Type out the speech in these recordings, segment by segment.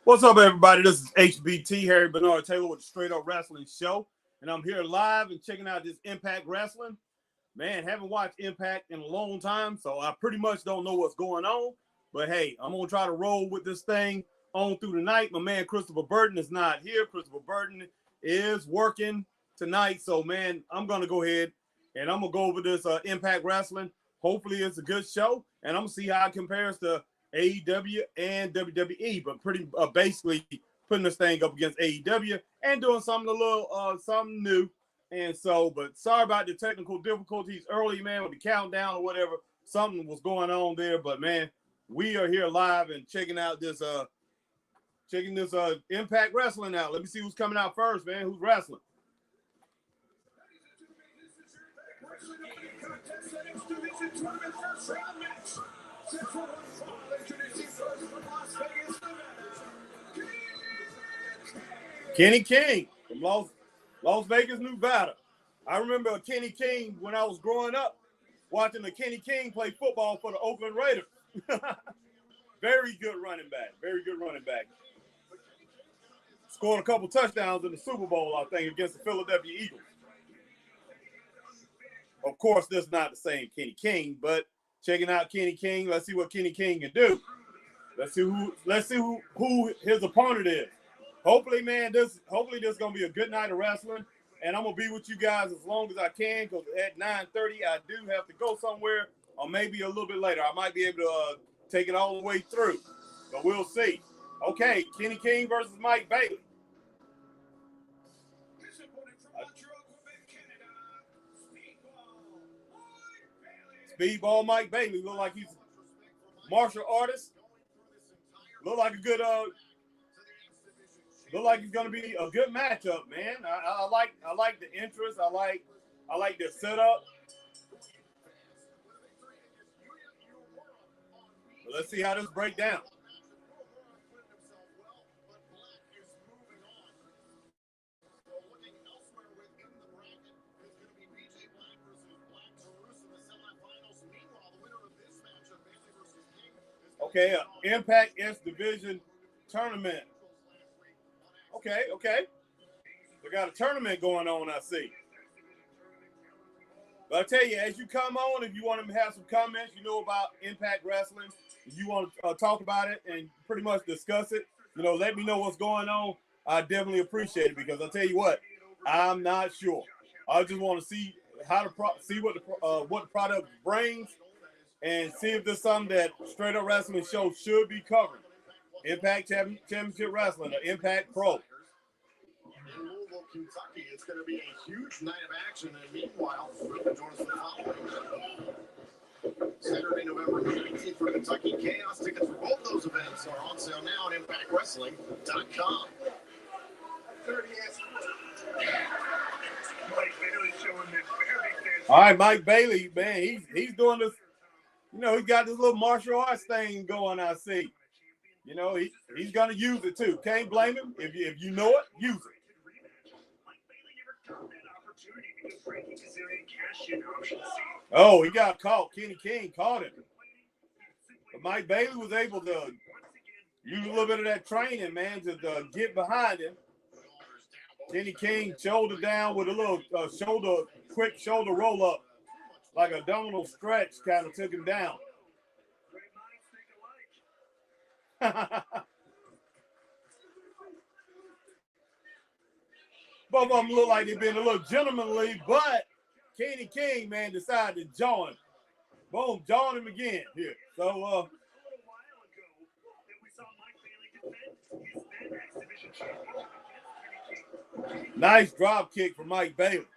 What's up, everybody? This is HBT, Harry Bernard Taylor with the Straight Up Wrestling Show. And I'm here live and checking out this Impact Wrestling. Man, haven't watched Impact in a long time, so I pretty much don't know what's going on. But hey, I'm going to try to roll with this thing on through the night. My man Christopher Burton is not here. Christopher Burton is working tonight. So, man, I'm going to go ahead and I'm going to go over this Impact Wrestling. Hopefully it's a good show, and I'm going to see how it compares to AEW and WWE, but pretty basically putting this thing up against AEW and doing something a little something new. And so, but sorry about the technical difficulties early, man, with the countdown or whatever. Something was going on there, but man, we are here live and checking this Impact Wrestling out. Let me see who's coming out first, man. Who's wrestling? Kenny King from Las Vegas, Nevada. I remember Kenny King when I was growing up, watching the Kenny King play football for the Oakland Raiders. Very good running back. Very good running back. Scored a couple touchdowns in the Super Bowl, I think, against the Philadelphia Eagles. Of course, this is not the same Kenny King, but checking out Kenny King, let's see what Kenny King can do. Let's see who his opponent is. Hopefully, man, this is gonna be a good night of wrestling, and I'm gonna be with you guys as long as I can, because at 9:30 I do have to go somewhere, or maybe a little bit later. I might be able to take it all the way through, but we'll see. Okay, Kenny King versus Mike Bailey. Speedball Mike Bailey look like he's a martial artist. Look like he's gonna be a good matchup, man. I like the interest. I like the setup. But let's see how this breaks down. Okay, Impact S Division tournament. Okay. They got a tournament going on, I see. But I tell you, as you come on, if you want to have some comments, you know about Impact Wrestling, if you want to talk about it and pretty much discuss it, let me know what's going on. I definitely appreciate it, because I'll tell you what, I'm not sure. I just want to see what the product brings, and see if there's something that Straight Up Wrestling Show should be covering. Impact Championship Wrestling, or Impact Pro. In Louisville, Kentucky, it's going to be a huge night of action. And meanwhile, join us for the following Saturday, November 19th for Kentucky Chaos. Tickets for both those events are on sale now at ImpactWrestling.com. All right, Mike Bailey, man, he's doing this. He's got this little martial arts thing going, I see. He's going to use it too. Can't blame him. If you know it, use it. Oh, he got caught. Kenny King caught him. But Mike Bailey was able to use a little bit of that training, man, to get behind him. Kenny King shoulder down with a little quick shoulder roll up, like a abdominal stretch, kind of took him down. Both of them look like they've been a little gentlemanly, but Kenny King, man, decided to join. Boom, join him again here. So, nice drop kick from Mike Bailey.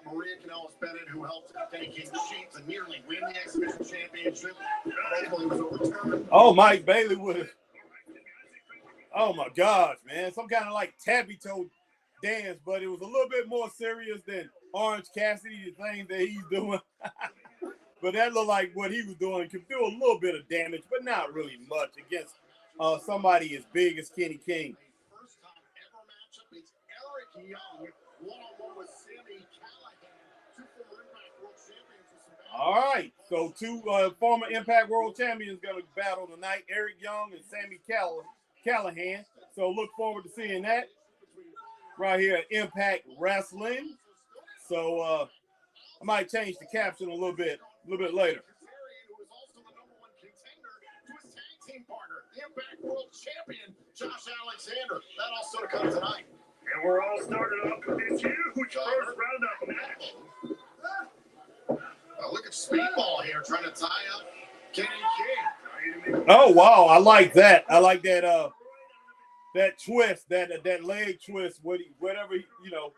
Maria Kanellis-Bennett, who helped Kenny King cheat to nearly win the exhibition championship. Hopefully was overturned. Oh, Mike Bailey would. Oh my gosh, man! Some kind of like tappy toe dance, but it was a little bit more serious than Orange Cassidy, the thing that he's doing. But that looked like what he was doing. Could do a little bit of damage, but not really much against somebody as big as Kenny King. First time ever matchup. It's Eric Young one-on-one with Sammy Callahan. Two former Impact World Champions. All right. So two former Impact World Champions going to battle tonight, Eric Young and Sami Callihan. So look forward to seeing that right here at Impact Wrestling. So I might change the caption a little bit later. Team partner, the Impact World Champion, Josh Alexander. That also to come tonight. And we're all started off with this huge first round-up match. Look at Speedball here trying to tie up Kenny King. Oh wow, I like that. I like that that twist, that leg twist, whatever you know.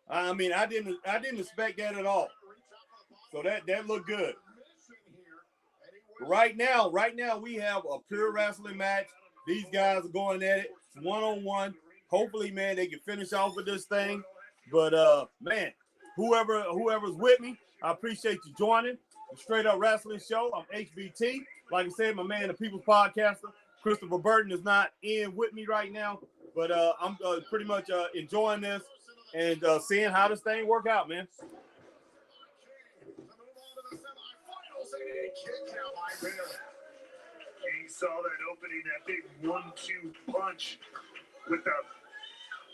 I mean, I didn't expect that at all. So that looked good. Right now we have a pure wrestling match. These guys are going at it one-on-one. Hopefully, man, they can finish off with this thing. But man, whoever's with me, I appreciate you joining the Straight Up Wrestling Show. I'm HBT. Like I said, my man, the People's Podcaster, Christopher Burton, is not in with me right now. But I'm pretty much enjoying this and seeing how this thing work out, man. King saw that opening, that big 1-2 punch with the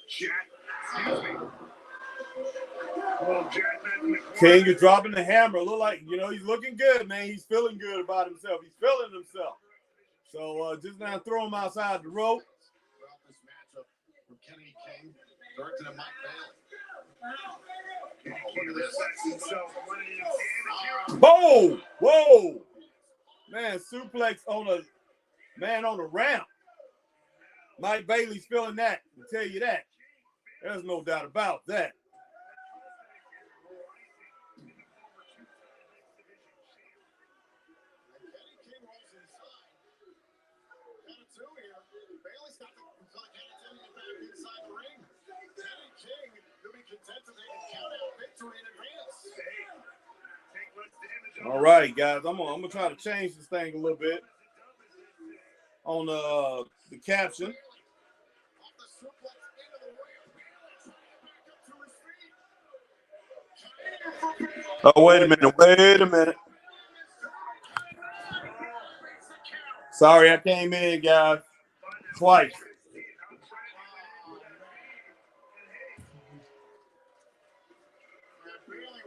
Jack. Excuse me. Well, Jack King is dropping the hammer. Look like, he's looking good, man. He's feeling good about himself. He's feeling himself. So just now throw him outside the rope. Throughout this matchup from Kenny King, directed at Mike Bailey. King respects himself. Whoa! Man, suplex on the ramp. Mike Bailey's feeling that. I'll tell you that. There's no doubt about that. All right, guys, I'm gonna try to change this thing a little bit on the caption. Oh, wait a minute. Sorry, I came in, guys, twice.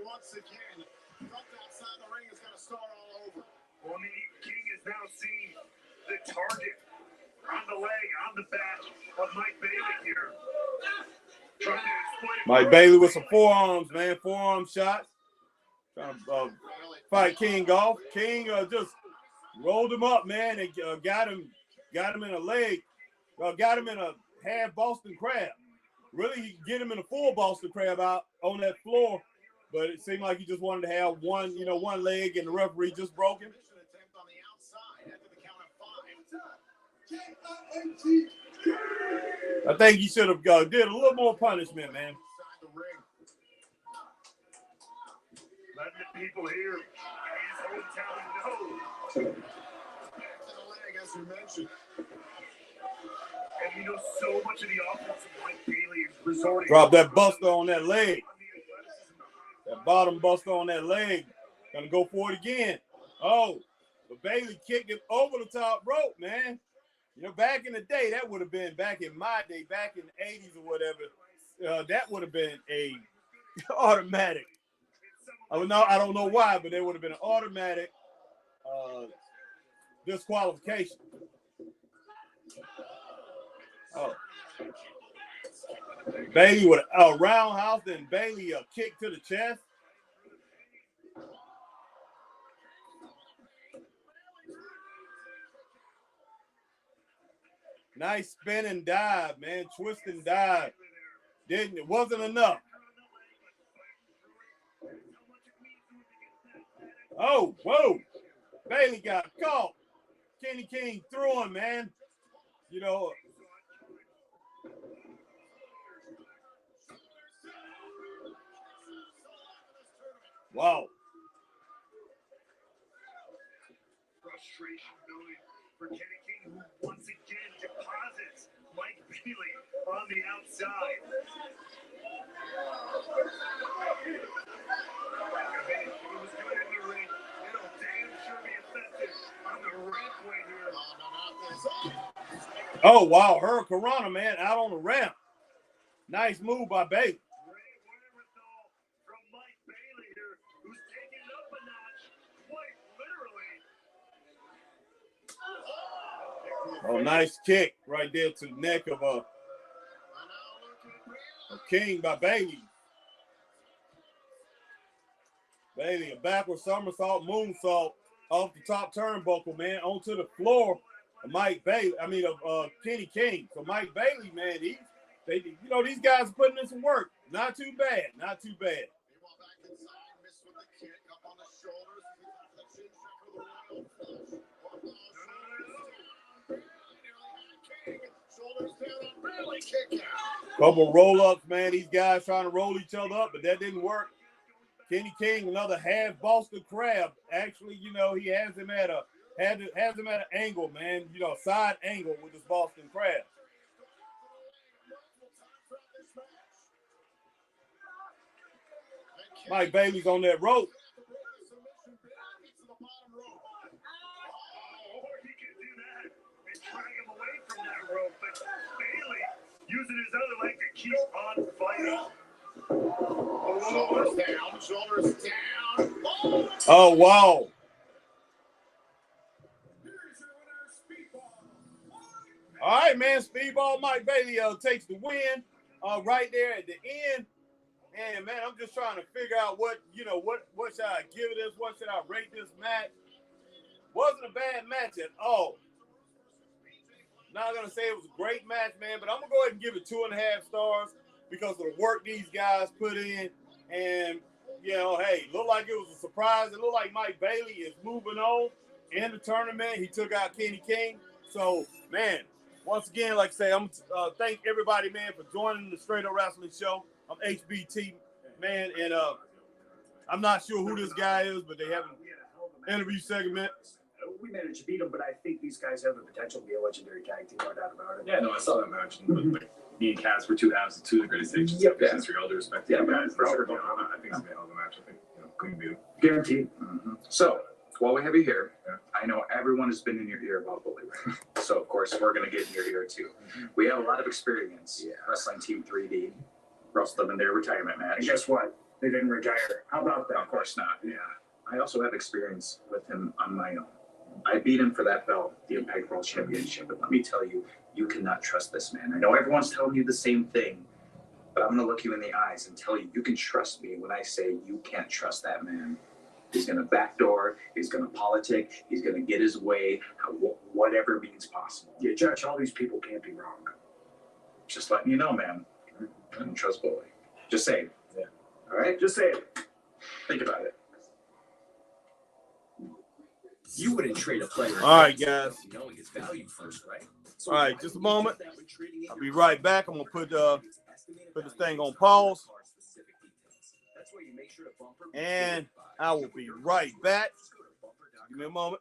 Once again, jumped outside the ring is going to start all over. Well, King is now seeing the target on the leg, on the back of Mike Bailey here. Trying to exploit Mike Bailey with some forearms, man. Forearm shots. Trying to fight King off. King just rolled him up, man, and got him in a leg. Got him in a half Boston Crab. Really, he could get him in a full Boston Crab out on that floor. But it seemed like he just wanted to have one leg, and the referee just broke him. I think he should have did a little more punishment, man. Letting the people here in his hometown know. As you mentioned. And so much of the offense of Mike Bailey is resorting. Drop that buster on that leg. That bottom buster on that leg. Gonna go for it again. Oh, but Bailey kicked him over the top rope, man. Back in the day, that would have been, back in my day, back in the 80s or whatever, that would have been a automatic. I don't know why, but there would have been an automatic disqualification. Oh. Bailey with a roundhouse, then Bailey a kick to the chest. Nice spin and dive, man. Twist and dive. It wasn't enough. Oh, whoa. Bailey got caught. Kenny King threw him, man. Wow. Frustration building for Kenny King, who once again deposits Mike Bailey on the outside. He was good in the ring. Oh, wow. Hurricanrana, man, out on the ramp. Nice move by Bailey. Great wherewithal from Mike Bailey here, who's taking it up a notch, quite literally. Oh, nice kick right there to the neck of King by Bailey. Bailey, a backward somersault, moonsault off the top turnbuckle, man, onto the floor of Kenny King. So Mike Bailey, man, these guys are putting in some work. Not too bad. Not too bad. Couple roll-ups, man. These guys trying to roll each other up, but that didn't work. Kenny King, another half Boston Crab. Actually, he has him at an angle, man. Side angle with this Boston Crab. Mike Bailey's on that rope. Or he can do that and drag him away from that rope. But Bailey using his other leg to keep on fighting. Shoulders down. Oh, wow. All right, man. Speedball Mike Bailey takes the win right there at the end. And, man, I'm just trying to figure out what should I give this? What should I rate this match? Wasn't a bad match at all. Not going to say it was a great match, man, but I'm going to go ahead and give it 2.5 stars because of the work these guys put in. And, hey, looked like it was a surprise. It looked like Mike Bailey is moving on in the tournament. He took out Kenny King. So, man, once again, like I say, I'm thank everybody, man, for joining the Straight Up Wrestling Show. I'm HBT, man, and I'm not sure who this guy is, but they have an interview segment. We managed to beat them, but I think these guys have the potential to be a legendary tag team, no doubt about it. Yeah, no, I saw that match. Like, me and Kaz were two halves of two of the greatest stages. Yep. Yeah, history, all due respect to you guys. for sure. I think it's a hell of a match. I think couldn't beat it. Guaranteed. Mm-hmm. So, while we have you here, I know everyone has been in your ear about Bully Ray. So, of course, we're going to get in your ear, too. We have a lot of experience wrestling Team 3D, wrestling in their retirement match. And guess what? They didn't retire. How about that? Of course not. Yeah. I also have experience with him on my own. I beat him for that belt, the Impact World Championship. But let me tell you, you cannot trust this man. I know everyone's telling you the same thing, but I'm going to look you in the eyes and tell you, you can trust me when I say you can't trust that man. He's going to backdoor. He's going to politic. He's going to get his way, whatever means possible. Yeah, Judge, all these people can't be wrong. Just letting you know, man. I don't trust Bully. Just saying. Yeah. All right? Just say it. Think about it. You wouldn't trade a player. All right, guys. Knowing his value first, right? All right, just a moment. I'll be right back. I'm going to put this thing on pause. And I will be right back. Give me a moment.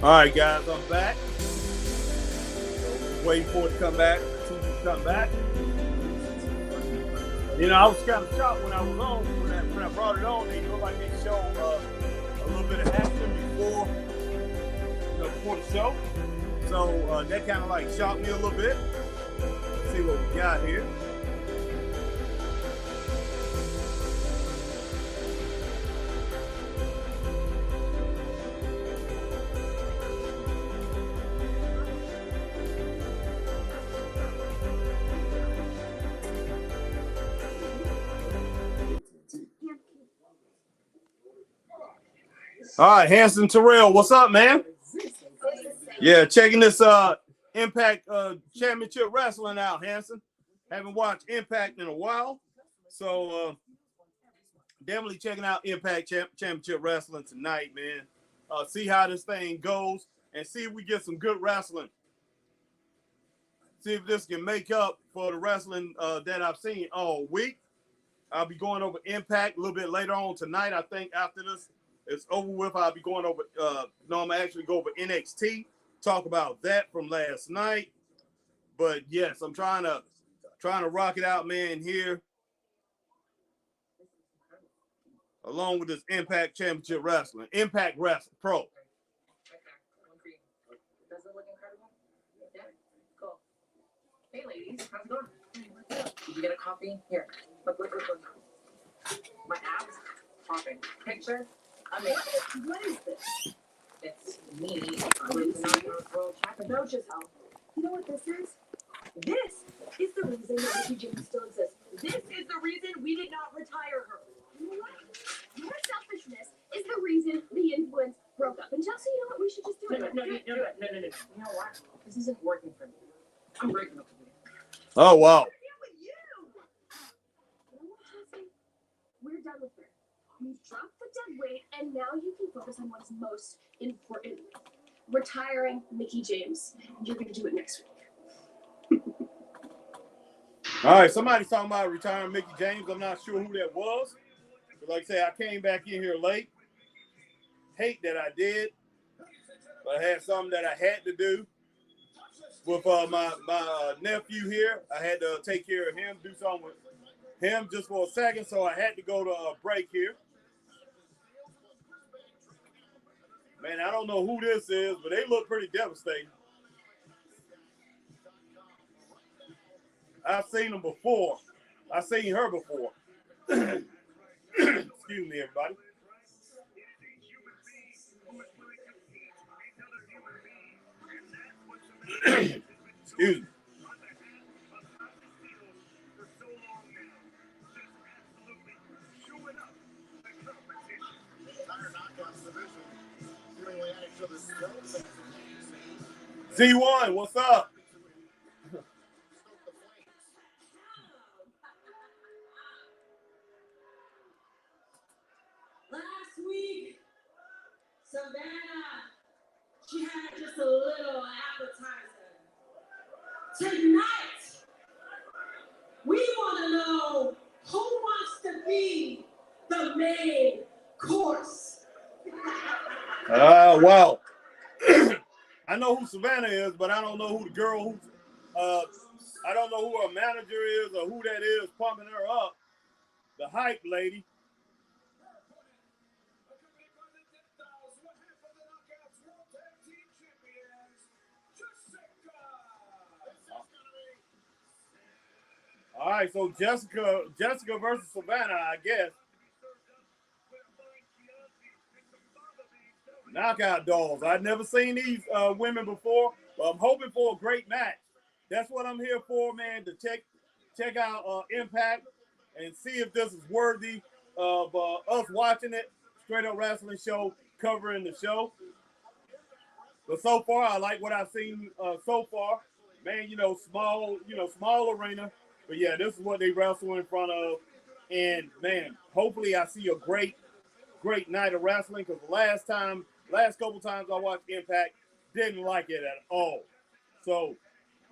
All right, guys, I'm back. Waiting for it to come back. You know, I was kind of shocked when I was on, when I brought it on. They looked like they showed a little bit of action before the show. So that kind of like shocked me a little bit. Let's see what we got here. All right, Hanson Terrell, what's up, man? Yeah, checking this Impact Championship Wrestling out, Hanson. Haven't watched Impact in a while, so definitely checking out Impact Championship Wrestling tonight, man. See how this thing goes and see if we get some good wrestling. See if this can make up for the wrestling that I've seen all week. I'll be going over Impact a little bit later on tonight. I think after this is over with, I'll be going over, I'm going to actually go over NXT, talk about that from last night. But yes, I'm trying to rock it out, man, here. Along with this Impact Championship Wrestling. Impact Wrestling Pro. Does it look incredible? Yeah, cool. Hey, ladies, how's it going? Did you get a copy? Here, look. My abs popping. Picture. Amazing. What is this? It's me with the world champion. Don't just help. You know what this is? This is the reason that Mickie James still exists. This is the reason we did not retire her. You know what? Your selfishness is the reason the influence broke up. And Chelsea, you know what? We should just do it. No. You know what? This isn't working for me. I'm breaking up with you. Oh, wow. We're done with her. You dropped the dead weight, and now you can focus on what's most important. Retiring Mickie James. You're going to do it next week. All right, somebody's talking about retiring Mickie James. I'm not sure who that was. But like I say, I came back in here late. Hate that I did. But I had something that I had to do with my nephew here. I had to take care of him, do something with him just for a second, so I had to go to a break here. Man, I don't know who this is, but they look pretty devastating. I've seen them before. I've seen her before. Excuse me, everybody. Excuse me. Z1, what's up? Last week, Savannah, she had just a little appetizer. Tonight, we want to know who wants to be the main course. Well, I know who Savannah is, but I don't know who the girl who, I don't know who her manager is or who that is pumping her up. The hype lady. All right, so Jessica versus Savannah, I guess. Knockout dolls. I've never seen these women before, but I'm hoping for a great match. That's what I'm here for, man, to check out Impact and see if this is worthy of us watching it. Straight Up Wrestling Show, covering the show. But so far, I like what I've seen so far. Man, small arena. But yeah, this is what they wrestle in front of. And man, hopefully I see a great night of wrestling, because the last couple times I watched Impact, didn't like it at all. So,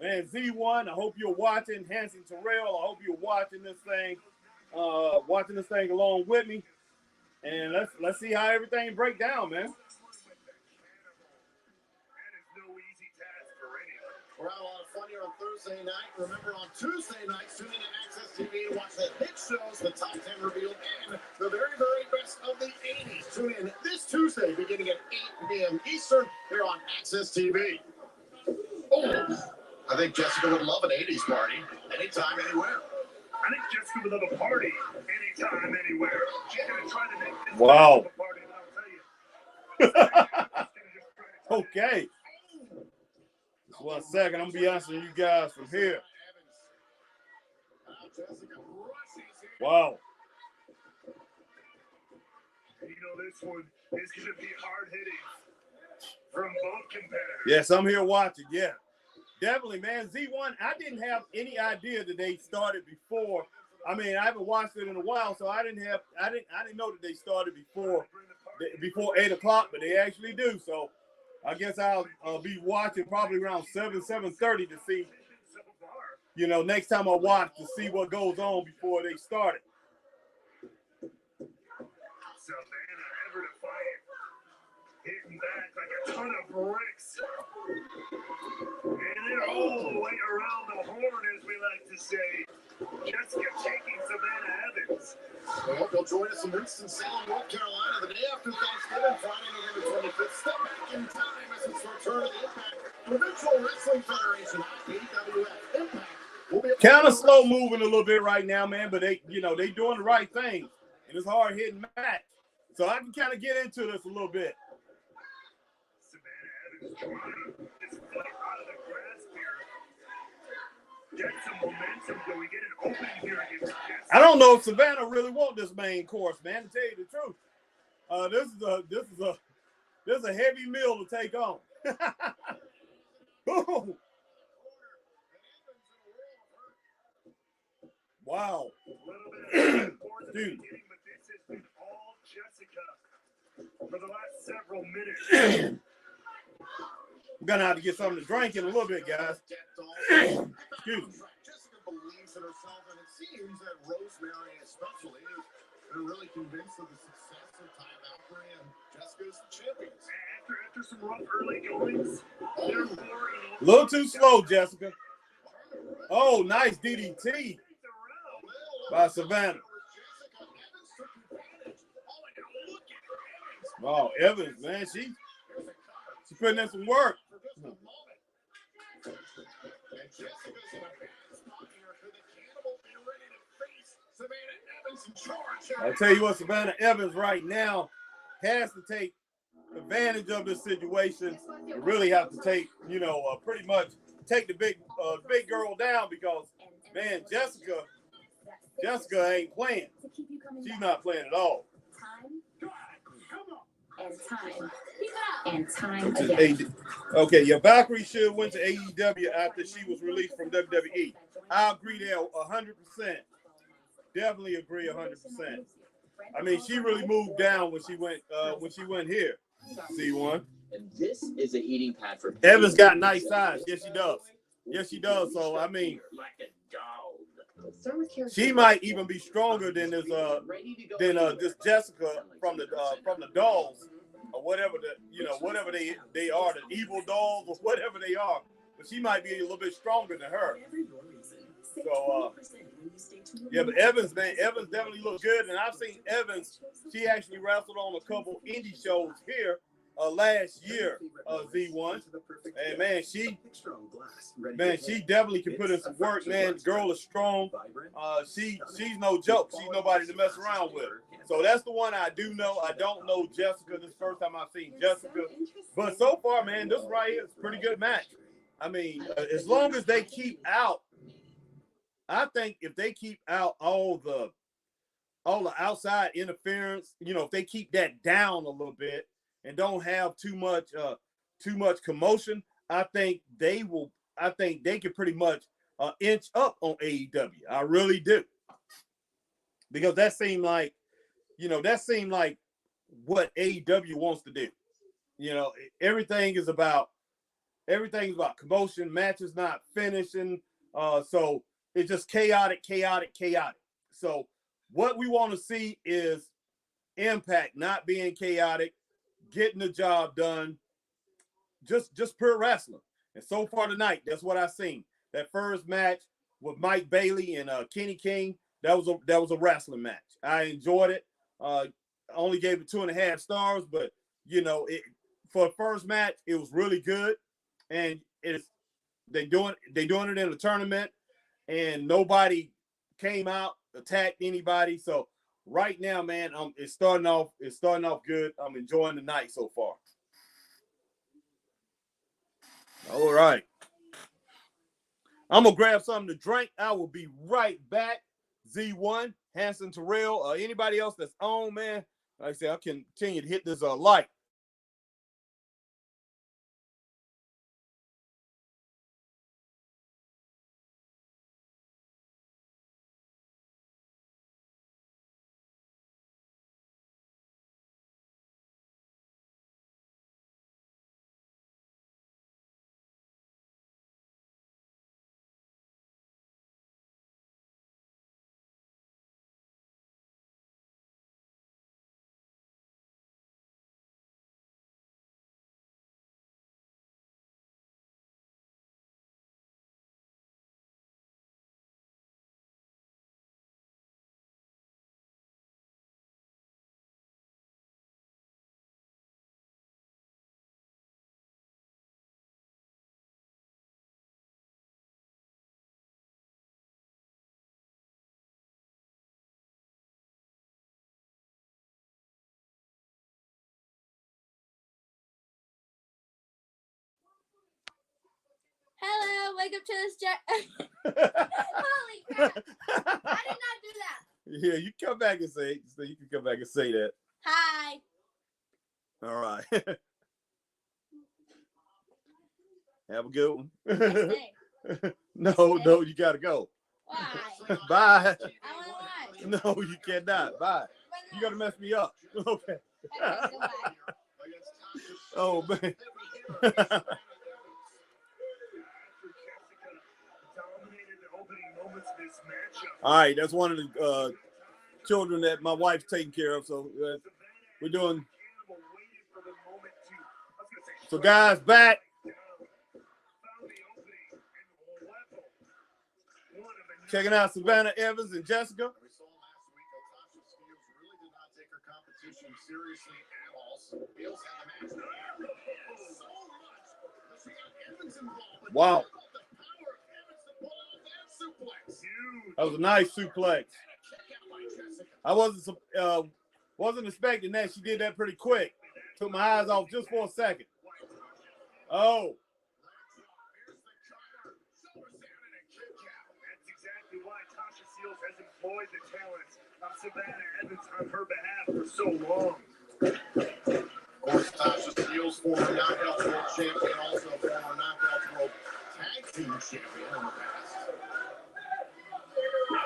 man, Z1, I hope you're watching. Hanson Terrell, I hope you're watching this thing along with me. And let's see how everything breaks down, man. We're having a lot of fun here on Thursday night. Remember, on Tuesday nights, tune in to Access TV to watch the hit shows, the top 10 revealed, and the very, very best of the 80s. Tune in this Tuesday, beginning at 8 p.m. Eastern, here on Access TV. Oh, I think Jessica would love an 80s party, anytime, anywhere. I think Jessica would love a party anytime, anywhere. She's going to try to make this Wow. a party, and I'll tell you. Okay. One second, I'm gonna be answering you guys from here. Wow. You know, this one is going to be hard hitting from both competitors. Yes, I'm here watching. Yeah, definitely, man. Z1, I didn't have any idea that they started before. I mean, I haven't watched it in a while, so I didn't know that they started before 8 o'clock, but they actually do. So I guess I'll be watching probably around 7:30 to see, you know, next time I watch to see what goes on before they started. Savannah ever defiant, hitting back like a ton of bricks. And then all the way around the horn, as we like to say. Jessica taking Savannah Evans. Well, they'll join us in Winston-Salem, North Carolina, the day after Thanksgiving, Friday, November 25th. Step back in time as it's returned to the Impact Provincial Wrestling Federation, IPWF. Impact will be Kind of slow moving a little bit right now, man, but they doing the right thing, and it's hard hitting match. So I can kind of get into this a little bit. Savannah Evans trying this fight out of the grasp here. Get some momentum. Do we get an opening here against Jessica? I don't know if Savannah really want this main course, man. To tell you the truth, this is a heavy meal to take on. Boom. Wow. A little bit of towards the Dude. beginning, but this has been all Jessica for the last several minutes. We're gonna have to get something to drink in a little bit, guys. Excuse me. Jessica believes in herself, and it seems that Rosemary especially has been really convinced of the success of Ty Valkyrie, and Jessica's the champion. After some rough early goings, therefore, A little too slow, Jessica. Oh, nice DDT by Savannah. Wow, Evans, man, she putting in some work. I tell you what, Savannah Evans right now has to take advantage of this situation. You really have to take, pretty much take the big girl down because, man, Jessica ain't playing. She's not playing at all. And time again. Okay, yeah, Valkyrie should went to AEW after she was released from WWE. I agree there 100%. Definitely agree 100%. I mean, she really moved down when she went here. C1. And this is a heating pad for Evans got nice size. Yes, she does. Yes, she does. So I mean, she might even be stronger than this Jessica from the Dolls or whatever whatever they are, the Evil Dolls or whatever they are. But she might be a little bit stronger than her. So yeah, but Evans definitely looks good, and I've seen Evans. She actually wrestled on a couple indie shows here last year, Z1, and man, she definitely can put in some work, man. The girl is strong. She's no joke. She's nobody to mess around with. So that's the one I do know. I don't know Jessica. This is the first time I've seen Jessica, but so far, man, this right here is a pretty good match. I mean, as long as they keep out, I think if they keep out all the outside interference, if they keep that down a little bit and don't have too much commotion, I think they can pretty much inch up on AEW. I really do. Because that seemed like what AEW wants to do. Everything is about commotion, matches not finishing. So it's just chaotic. So what we want to see is Impact not being chaotic, getting the job done, just pure wrestling. And so far tonight, that's what I've seen. That first match with Mike Bailey and Kenny King, that was a wrestling match. I enjoyed it. I only gave it 2.5 stars, but you know, for the first match, it was really good. And they doing it in a tournament, and nobody came out, attacked anybody. So right now, man, it's starting off good. I'm enjoying the night so far. All right. I'm gonna grab something to drink. I will be right back. Z1, Hanson Terrell, anybody else that's on, man. Like I said, I can continue to hit this light. Hello, wake up to this. Holy crap! I did not do that. Yeah, you come back and say. So you can come back and say that. Hi. All right. Have a good one. No, you gotta go. Why? Bye. I want to watch. No, you cannot. Bye. You gotta mess me up. Okay. Okay, goodbye. Oh man. All right, that's one of the children that my wife's taking care of. So we're doing. So guys, back. Checking out Savannah Evans and Jessica. We saw last week that Tasha Steelz really did not take her competition seriously at all. Steelz had the match so much that she got Evans involved. Wow. The power of Evans to pull off that suplex. That was a nice suplex. I wasn't expecting that. She did that pretty quick. Took my eyes off just for a second. Oh. Why Tasha Steelz has employed the talents of Savannah Evans on her behalf for so long. Of course, Tasha Steelz, former Knockouts World Champion, also former Knockouts World Tag Team Champion in the past.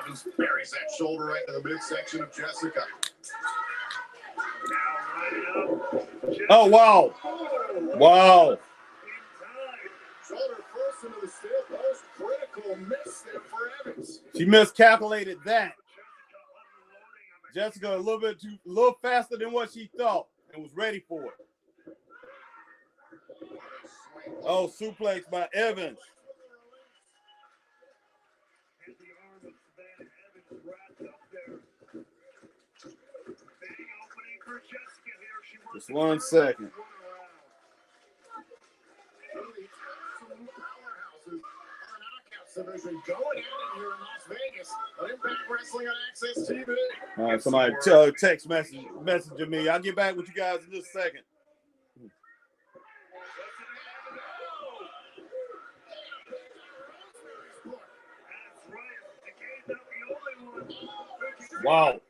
Evans buries that shoulder right into the midsection of Jessica. Oh, wow. Wow. Shoulder first into the steel post. Critical miss there for Evans. She miscalculated that. Jessica a little faster than what she thought and was ready for it. Oh, suplex by Evans. Just 1 second. Division going at it here in Las Vegas. Impact Wrestling on Access TV. All right, somebody text messaging me. I'll get back with you guys in just a second. Wow.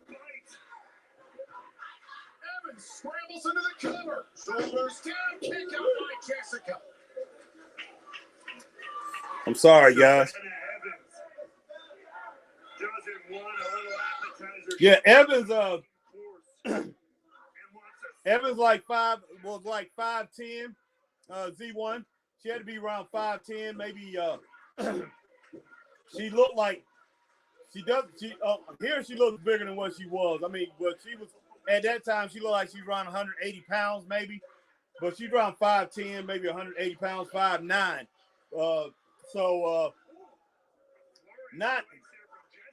Evans scrambles into the cover. Shoulders down, kick out by Jessica. I'm sorry, guys. Yeah, Evans. Evans was like 5'10". Z1. She had to be around 5'10", maybe. She looked like she does. Here she looks bigger than what she was. I mean, but she was at that time. She looked like she was around 180 pounds, maybe. But she's around 5'10", maybe 180 pounds, 5'9".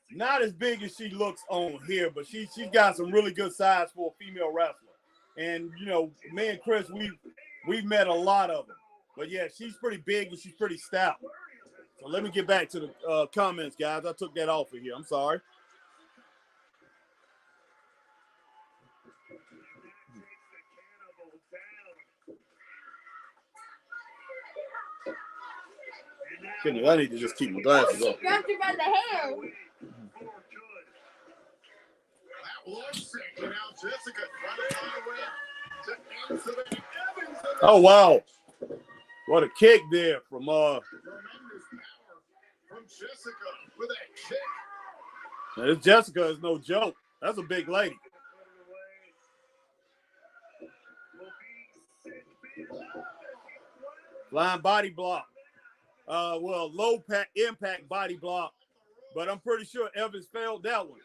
Not as big as she looks on here, but she's got some really good size for a female wrestler. And you know, me and Chris, we've met a lot of them. But yeah, she's pretty big and she's pretty stout. So let me get back to the comments, guys. I took that off of here. I'm sorry. Goodness, I need to just keep my glasses off. Grabbed her by the hair. That was sick. And now Jessica trying to find a way to answer that. Evans. Oh wow. What a kick there from Tremendous power from Jessica with that kick. Now, this Jessica is no joke. That's a big lady. Flying body block. Well, low impact body block, but I'm pretty sure Evans failed that one.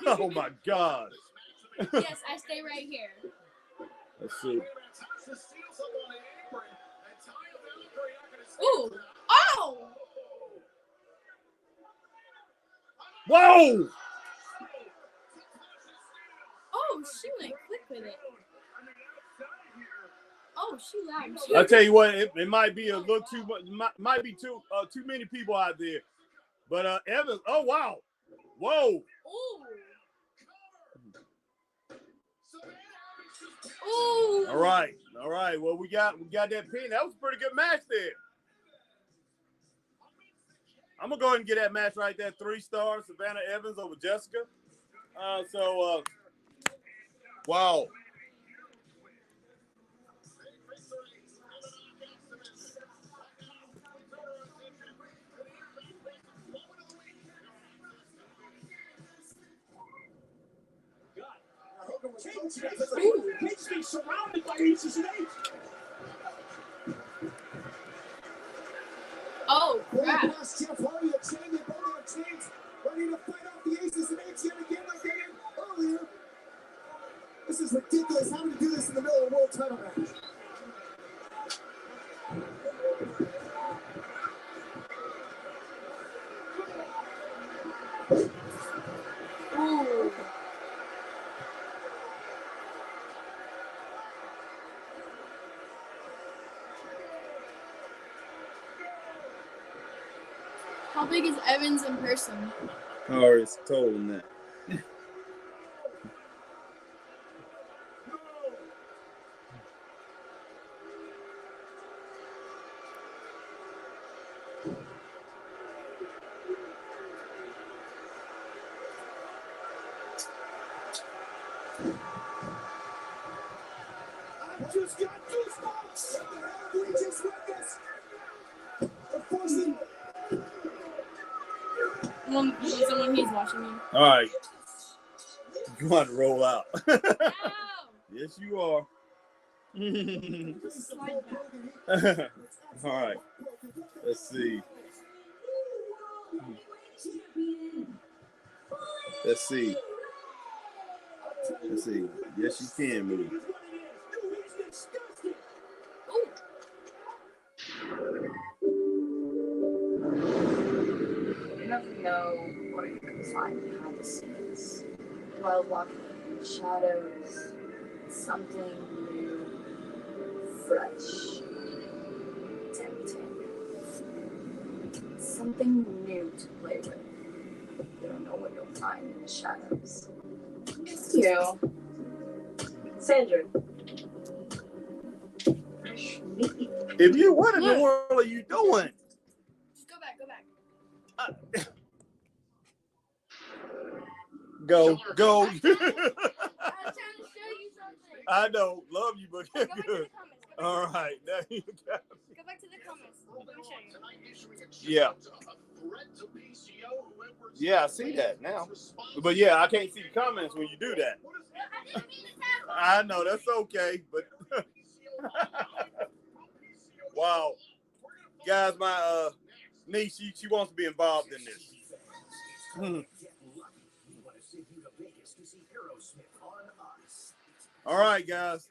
Oh my God. Yes, I stay right here. Let's see. Ooh. Oh. Whoa. Oh, she went quick with it. Oh, she loud. I tell you what, it might be a little too much. Might be too many people out there. But Evans. Oh wow. Whoa. Ooh. Ooh. All right. Well, we got that pin. That was a pretty good match there. I'm gonna go ahead and get that match right there. 3 stars. Savannah Evans over Jessica. Wow. Surrounded by aces and eights. Oh, crap. Jeff Hardy, a chain, they both have chains, ready to fight off the aces and eights yet again like they did earlier. This is ridiculous. Having to do this in the middle of a world title match. Ooh. How big is Evans in person? Or it's told him that. I just got goosebumps. What the hell have we just witnessed? They're forcing. Someone he's watching me. All right. You want to roll out. Ow. Yes, you are. All right. Let's see. Let's see. Yes, you can move. You never know what you can find behind the scenes. While walking in the shadows, something new, fresh, tempting. Something new to play with. You don't know what you'll find in the shadows. You. Sandra. If you, what in the world are you doing? Just go back. Go. I was trying to show you something. I know, love you, but Go back to the comments. all right. Now you got Go back to the comments. Let me show you. Yeah. Yeah, I see that now. But yeah, I can't see the comments when you do that. I didn't mean to tap. I know that's okay, but wow, guys, my niece, she wants to be involved in this. All right, guys.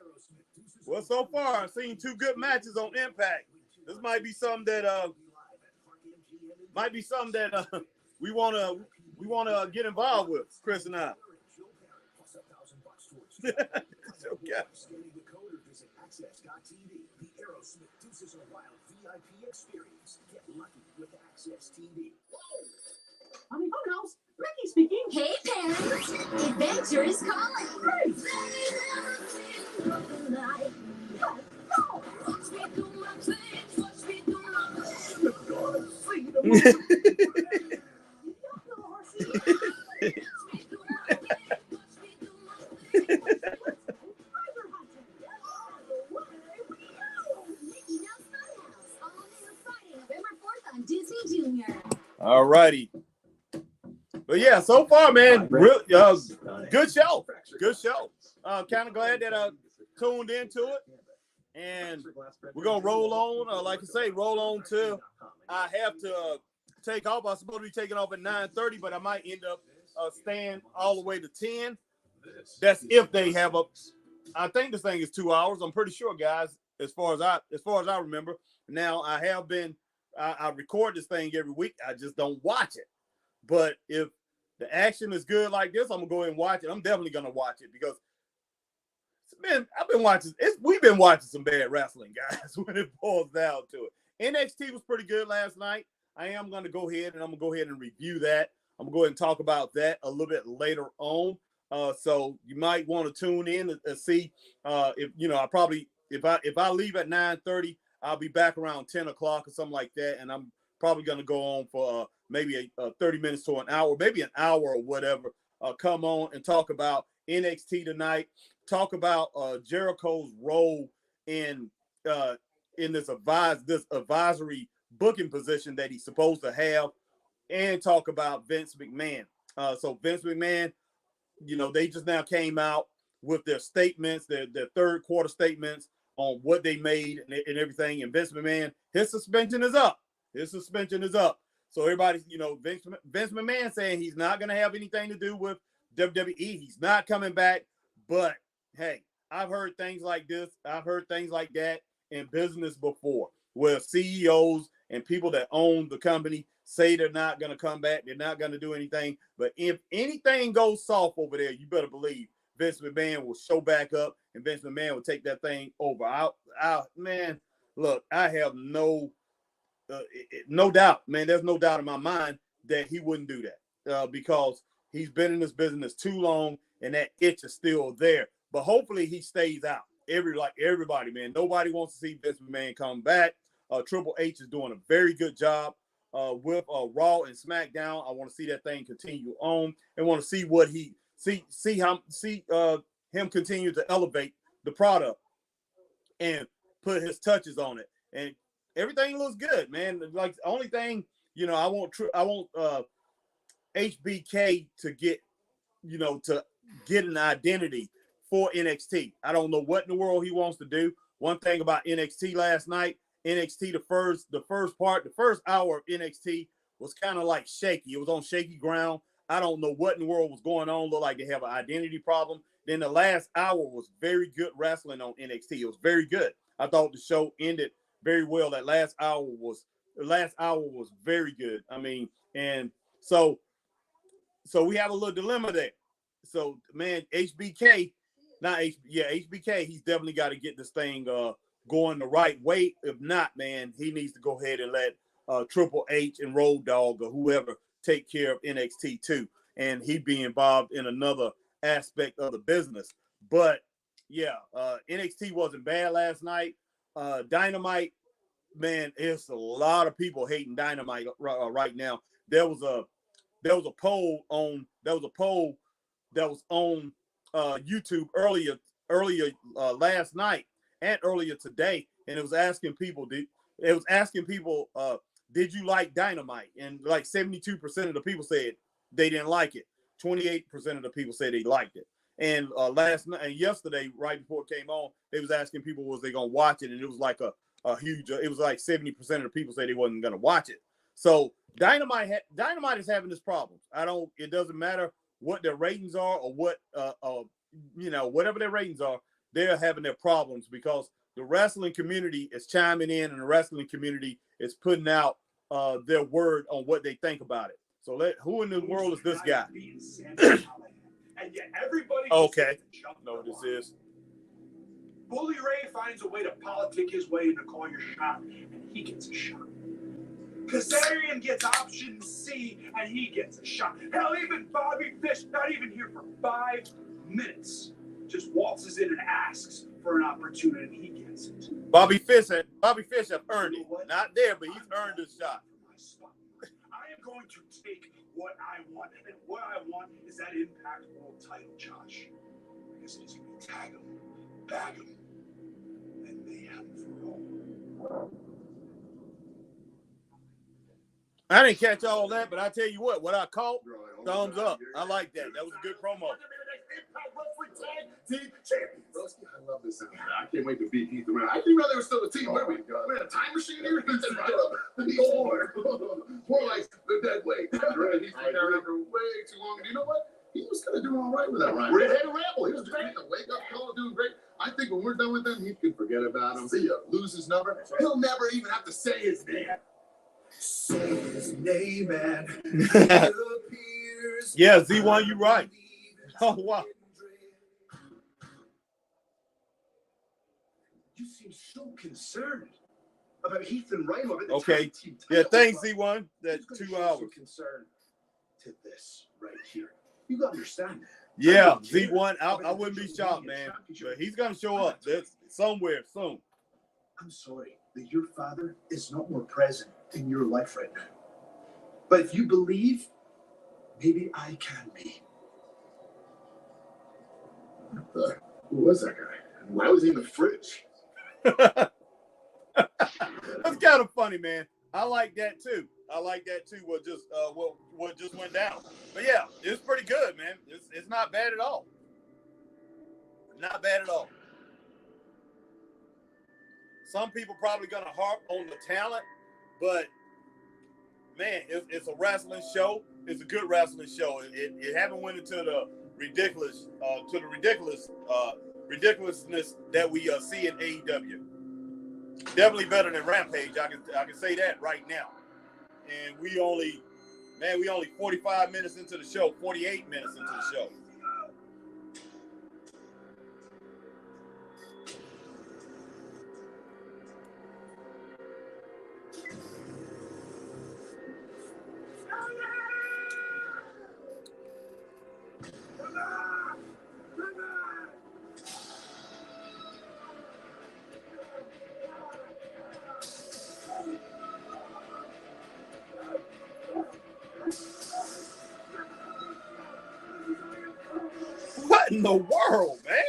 Well, so far I've seen 2 good matches on Impact. This might be something that we wanna get involved with, Chris and I. Okay. Ricky speaking. Hey, parents. Adventure is calling. All righty. But yeah, so far, man, really good show. Good show. Kind of glad that I tuned into it. And we're going to roll on, like I say, roll on till I have to take off. I'm supposed to be taking off at 9:30, but I might end up staying all the way to 10. That's if they have I think this thing is 2 hours. I'm pretty sure, guys, as far as I remember. Now, I record this thing every week. I just don't watch it. But if the action is good like this, I'm going to go ahead and watch it. I'm definitely going to watch it because we've been watching some bad wrestling, guys, when it boils down to it. NXT was pretty good last night. I am going to go ahead and review that. I'm going to go ahead and talk about that a little bit later on. So you might want to tune in and see if I leave at 9:30, I'll be back around 10 o'clock or something like that. And I'm probably going to go on for maybe 30 minutes to an hour, maybe an hour or whatever. Come on and talk about NXT tonight. Talk about Jericho's role in this advisory booking position that he's supposed to have, and talk about Vince McMahon. So Vince McMahon, they just now came out with their statements, their third quarter statements on what they made and everything. And Vince McMahon, his suspension is up. So everybody's, Vince McMahon saying he's not going to have anything to do with WWE. He's not coming back. But hey, I've heard things like this. I've heard things like that in business before, where CEOs and people that own the company say they're not going to come back. They're not going to do anything. But if anything goes soft over there, you better believe Vince McMahon will show back up and Vince McMahon will take that thing over. Man, look, I have no doubt, man. There's no doubt in my mind that he wouldn't do that because he's been in this business too long and that itch is still there. But hopefully he stays out. Everybody, man. Nobody wants to see Vince McMahon come back. Triple H is doing a very good job with Raw and SmackDown. I want to see that thing continue on and want to see what him continue to elevate the product and put his touches on it. And everything looks good, man. Like the only thing, I want HBK to get, to get an identity for NXT. I don't know what in the world he wants to do. One thing about NXT last night, NXT, the first hour of NXT was kind of like shaky. It was on shaky ground. I don't know what in the world was going on. Looked like they have an identity problem. Then the last hour was very good wrestling on NXT. It was very good. I thought the show ended very well. That last hour was very good. I mean, and so we have a little dilemma there. So man, HBK, he's definitely got to get this thing going the right way. If not, man, he needs to go ahead and let Triple H and Road Dogg or whoever take care of NXT too, and he'd be involved in another aspect of the business. But yeah, NXT wasn't bad last night. Dynamite, man, it's a lot of people hating Dynamite right now. There was a poll that was on YouTube earlier last night and earlier today, and it was asking people, did you like Dynamite? And like 72% of the people said they didn't like it. 28% of the people said they liked it. And last night and yesterday, right before it came on, they was asking people was they gonna watch it, and it was like a huge. It was like 70% of the people said they wasn't gonna watch it. So Dynamite is having this problem. It doesn't matter what their ratings are or what whatever their ratings are. they're having their problems because the wrestling community is chiming in and the wrestling community is putting out their word on what they think about it. So who in the world is this guy? And yet everybody Okay. Know what this is. Bully Ray finds a way to politic his way into calling a shot, and he gets a shot. Kazarian gets option C, and he gets a shot. Hell, even Bobby Fish, not even here for 5 minutes, just waltzes in and asks for an opportunity, and he gets it. Bobby Fish have earned it. Not there, but he's earned his shot. I am going to take what I want, and what I want is that Impact World title, Josh. Because it is going to tag him, bag him, and mayhem for all. I didn't catch all that, but I tell you what I caught, thumbs up. I like that. That was a good promo. Impact Wrestling Tag Team Champions. Broski, I love this. I can't wait to beat Heath around. I didn't realize they were still a team. Where we go? We're in a time machine here. More like the dead weight. He's been there after way too long. And you know what? He was kind of doing all right with that, Ryan. Redhead Ramble. He was great. The wake up call, doing great. I think when we're done with him, he can forget about him. See ya. Lose his number. He'll never even have to say his name. Say his name and Yeah, Z1, you right. Oh, wow. You seem so concerned about Heath and Rhino. Okay. Yeah, thanks, Z1. That's 2 hours. Concerned to this right here. You got to understand that. Yeah, Z1, I wouldn't be shocked, man. But he's going to show up. That's somewhere soon. I'm sorry that your father is not more present in your life right now. But if you believe, maybe I can be. Who was that guy? Why was he in the fridge? That's kind of funny, man. I like that too. What just went down. But yeah, it's pretty good, man. It's not bad at all. Not bad at all. Some people probably gonna harp on the talent, but man, it's a wrestling show. It's a good wrestling show. It haven't went into the ridiculousness that we see in AEW. Definitely better than Rampage. I can say that right now. And we only 45 minutes into the show, 48 minutes into the show. What in the world, man?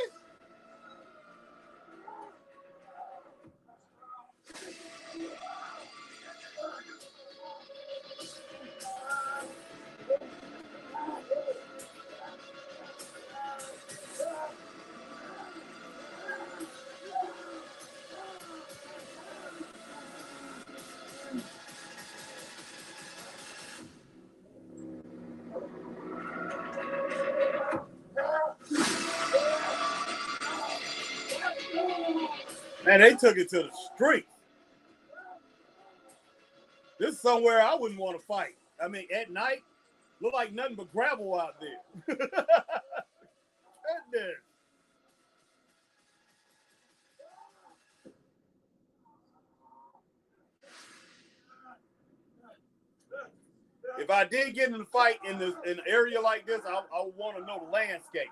Man, they took it to the street. This is somewhere I wouldn't want to fight. I mean, at night, look like nothing but gravel out there. If I did get in a fight in an area like this, I would want to know the landscape.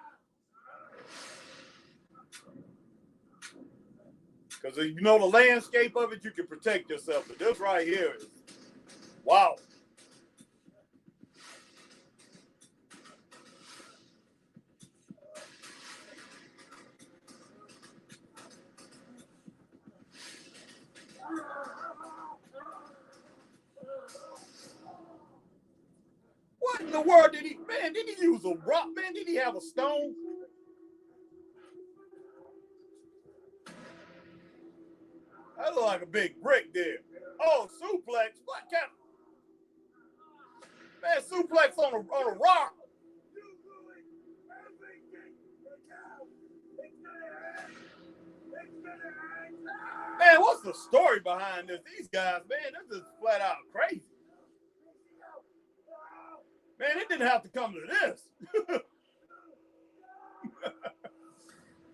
Because if you know the landscape of it, you can protect yourself. But this right here is, wow. What in the world did he use a rock? Man, did he have a stone? That look like a big brick there. Oh, suplex. What kind of... Man, suplex on a rock. Man, what's the story behind this? These guys, man, this is flat out crazy. Man, it didn't have to come to this.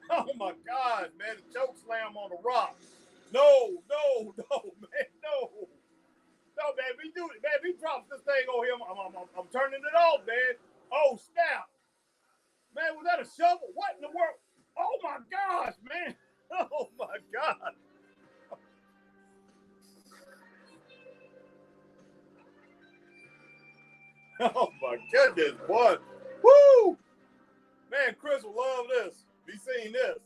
Oh my God, man, the choke slam on the Rock. No, man, no. No, man, we do it, man. We drops this thing on him. I'm turning it off, man. Oh, snap. Man, was that a shovel? What in the world? Oh my gosh, man. Oh my God. Oh my goodness, boy. Woo! Man, Chris will love this. Be seeing this.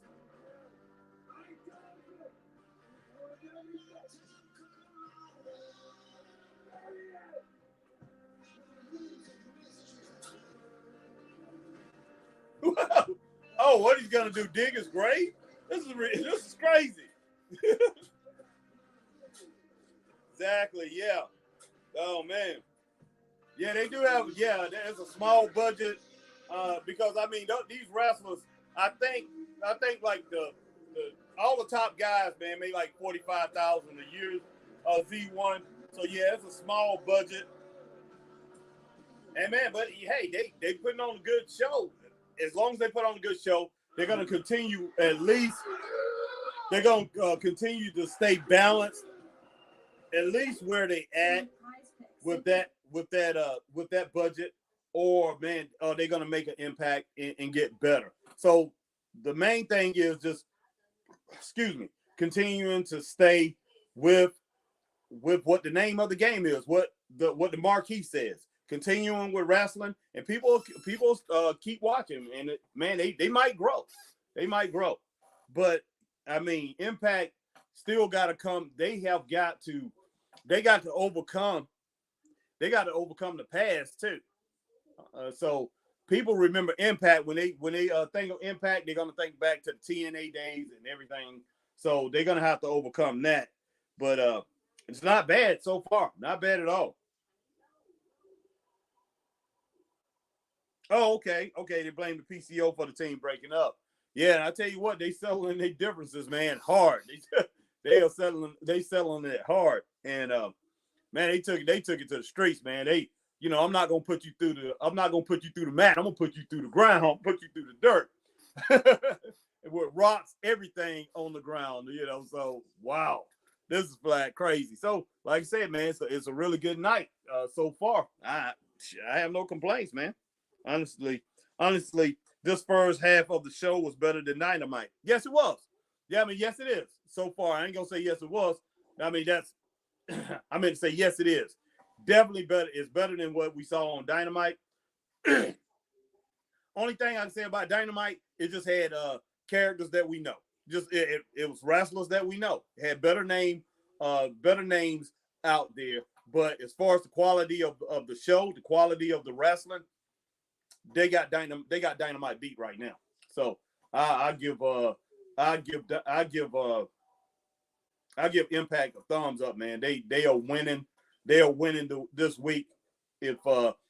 Oh, what he's gonna do? Dig his grave? This is crazy. Exactly. Yeah. Oh man. Yeah, they do have. Yeah, there's a small budget because I mean these wrestlers. I think like the all the top guys, man, make like $45,000 a year. Z1. So yeah, it's a small budget. And man, but hey, they putting on a good show. As long as they put on a good show, they're gonna continue at least. They're gonna continue to stay balanced, at least where they at with that budget. Or man, are they gonna make an impact and get better? So the main thing is just, continuing to stay with what the name of the game is, what the marquee says. Continuing with wrestling, and people keep watching, and they might grow. They might grow. But I mean, Impact still got to come. They got to overcome the past too. So people remember Impact when they think of Impact, they're gonna think back to the TNA days and everything. So they're gonna have to overcome that. But it's not bad so far. Not bad at all. Oh, okay. They blame the PCO for the team breaking up. Yeah, and I tell you what, they settling their differences, man, hard. They settling it hard. And man, they took it to the streets, man. I'm not gonna put you through the mat. I'm gonna put you through the ground. I'm gonna put you through the dirt. With rocks, everything on the ground, So wow, this is flat crazy. So, like I said, man, it's a really good night so far. I have no complaints, man. Honestly, this first half of the show was better than Dynamite. Yes, it was. Yeah, I mean, yes, it is. So far, I ain't gonna say yes, it was. I mean, I meant to say yes, it is. Definitely better. It's better than what we saw on Dynamite. Only thing I can say about Dynamite, it just had characters that we know. Just it was wrestlers that we know. It had better names out there. But as far as the quality of the show, the quality of the wrestling, they got Dynamite beat right now. So I give Impact a thumbs up, man. They are winning. They are winning this week if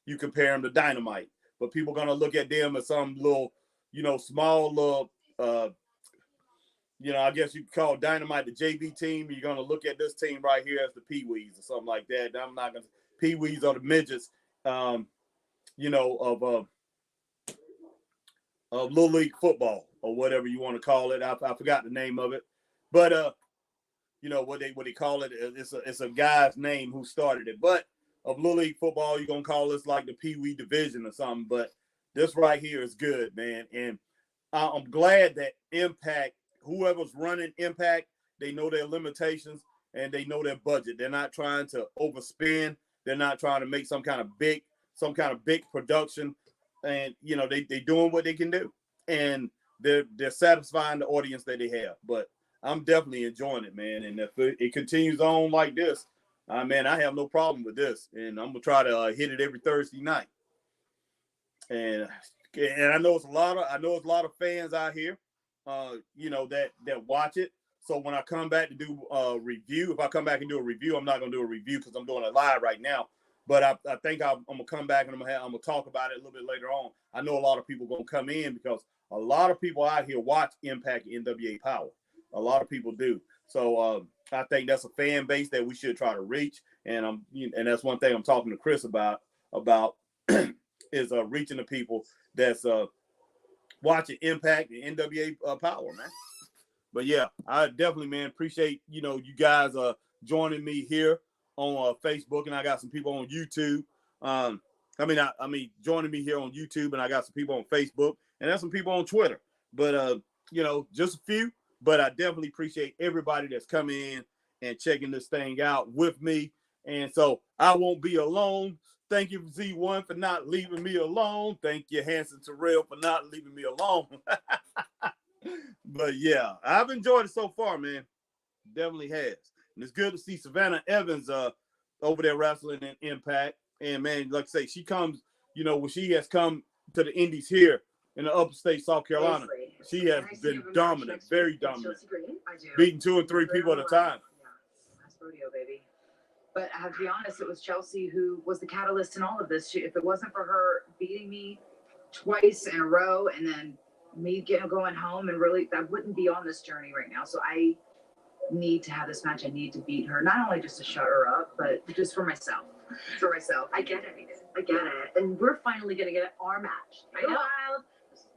you compare them to Dynamite. But people are gonna look at them as some little, small little, I guess you could call Dynamite the JV team. You're gonna look at this team right here as the Pee-wees or something like that. I'm not gonna. Pee-wees are the midgets, of Little League football or whatever you want to call it. I forgot the name of it, but what they call it. It's a guy's name who started it. But of Little League football, you're gonna call this like the Pee-wee division or something. But this right here is good, man. And I'm glad that Impact, whoever's running Impact, they know their limitations and they know their budget. They're not trying to overspend. They're not trying to make some kind of big production. And they doing what they can do, and they're satisfying the audience that they have. But I'm definitely enjoying it, man. And if it continues on like this, man, I have no problem with this. And I'm gonna try to hit it every Thursday night. And I know it's a lot of fans out here, that watch it. So when I come back to do a review, if I come back and do a review, I'm not gonna do a review because I'm doing it live right now. But I think I'm gonna come back and I'm gonna talk about it a little bit later on. I know a lot of people gonna come in because a lot of people out here watch Impact NWA Power. A lot of people do. So I think that's a fan base that we should try to reach. And and that's one thing I'm talking to Chris about is reaching the people that's watching Impact and NWA Power, man. But yeah, I definitely, man, appreciate you guys joining me here on Facebook, and I got some people on YouTube. I mean, joining me here on YouTube, and I got some people on Facebook, and there's some people on Twitter. But just a few. But I definitely appreciate everybody that's coming in and checking this thing out with me. And so I won't be alone. Thank you, Z1, for not leaving me alone. Thank you, Hanson Terrell, for not leaving me alone. But yeah, I've enjoyed it so far, man. Definitely has. And it's good to see Savannah Evans over there wrestling in Impact. And man, like I say, she comes, when she has come to the Indies here in the upstate South Carolina, she has been dominant, very dominant, beating 2 and 3 people at a time. Yeah, nice rodeo, baby. But I have to be honest, it was Chelsea who was the catalyst in all of this. If it wasn't for her beating me twice in a row and then me going home, and really, I wouldn't be on this journey right now. So I need to have this match. I need to beat her, not only just to shut her up, but just for myself. For myself. I get it. I get it. And we're finally going to get our match. I know. Wild,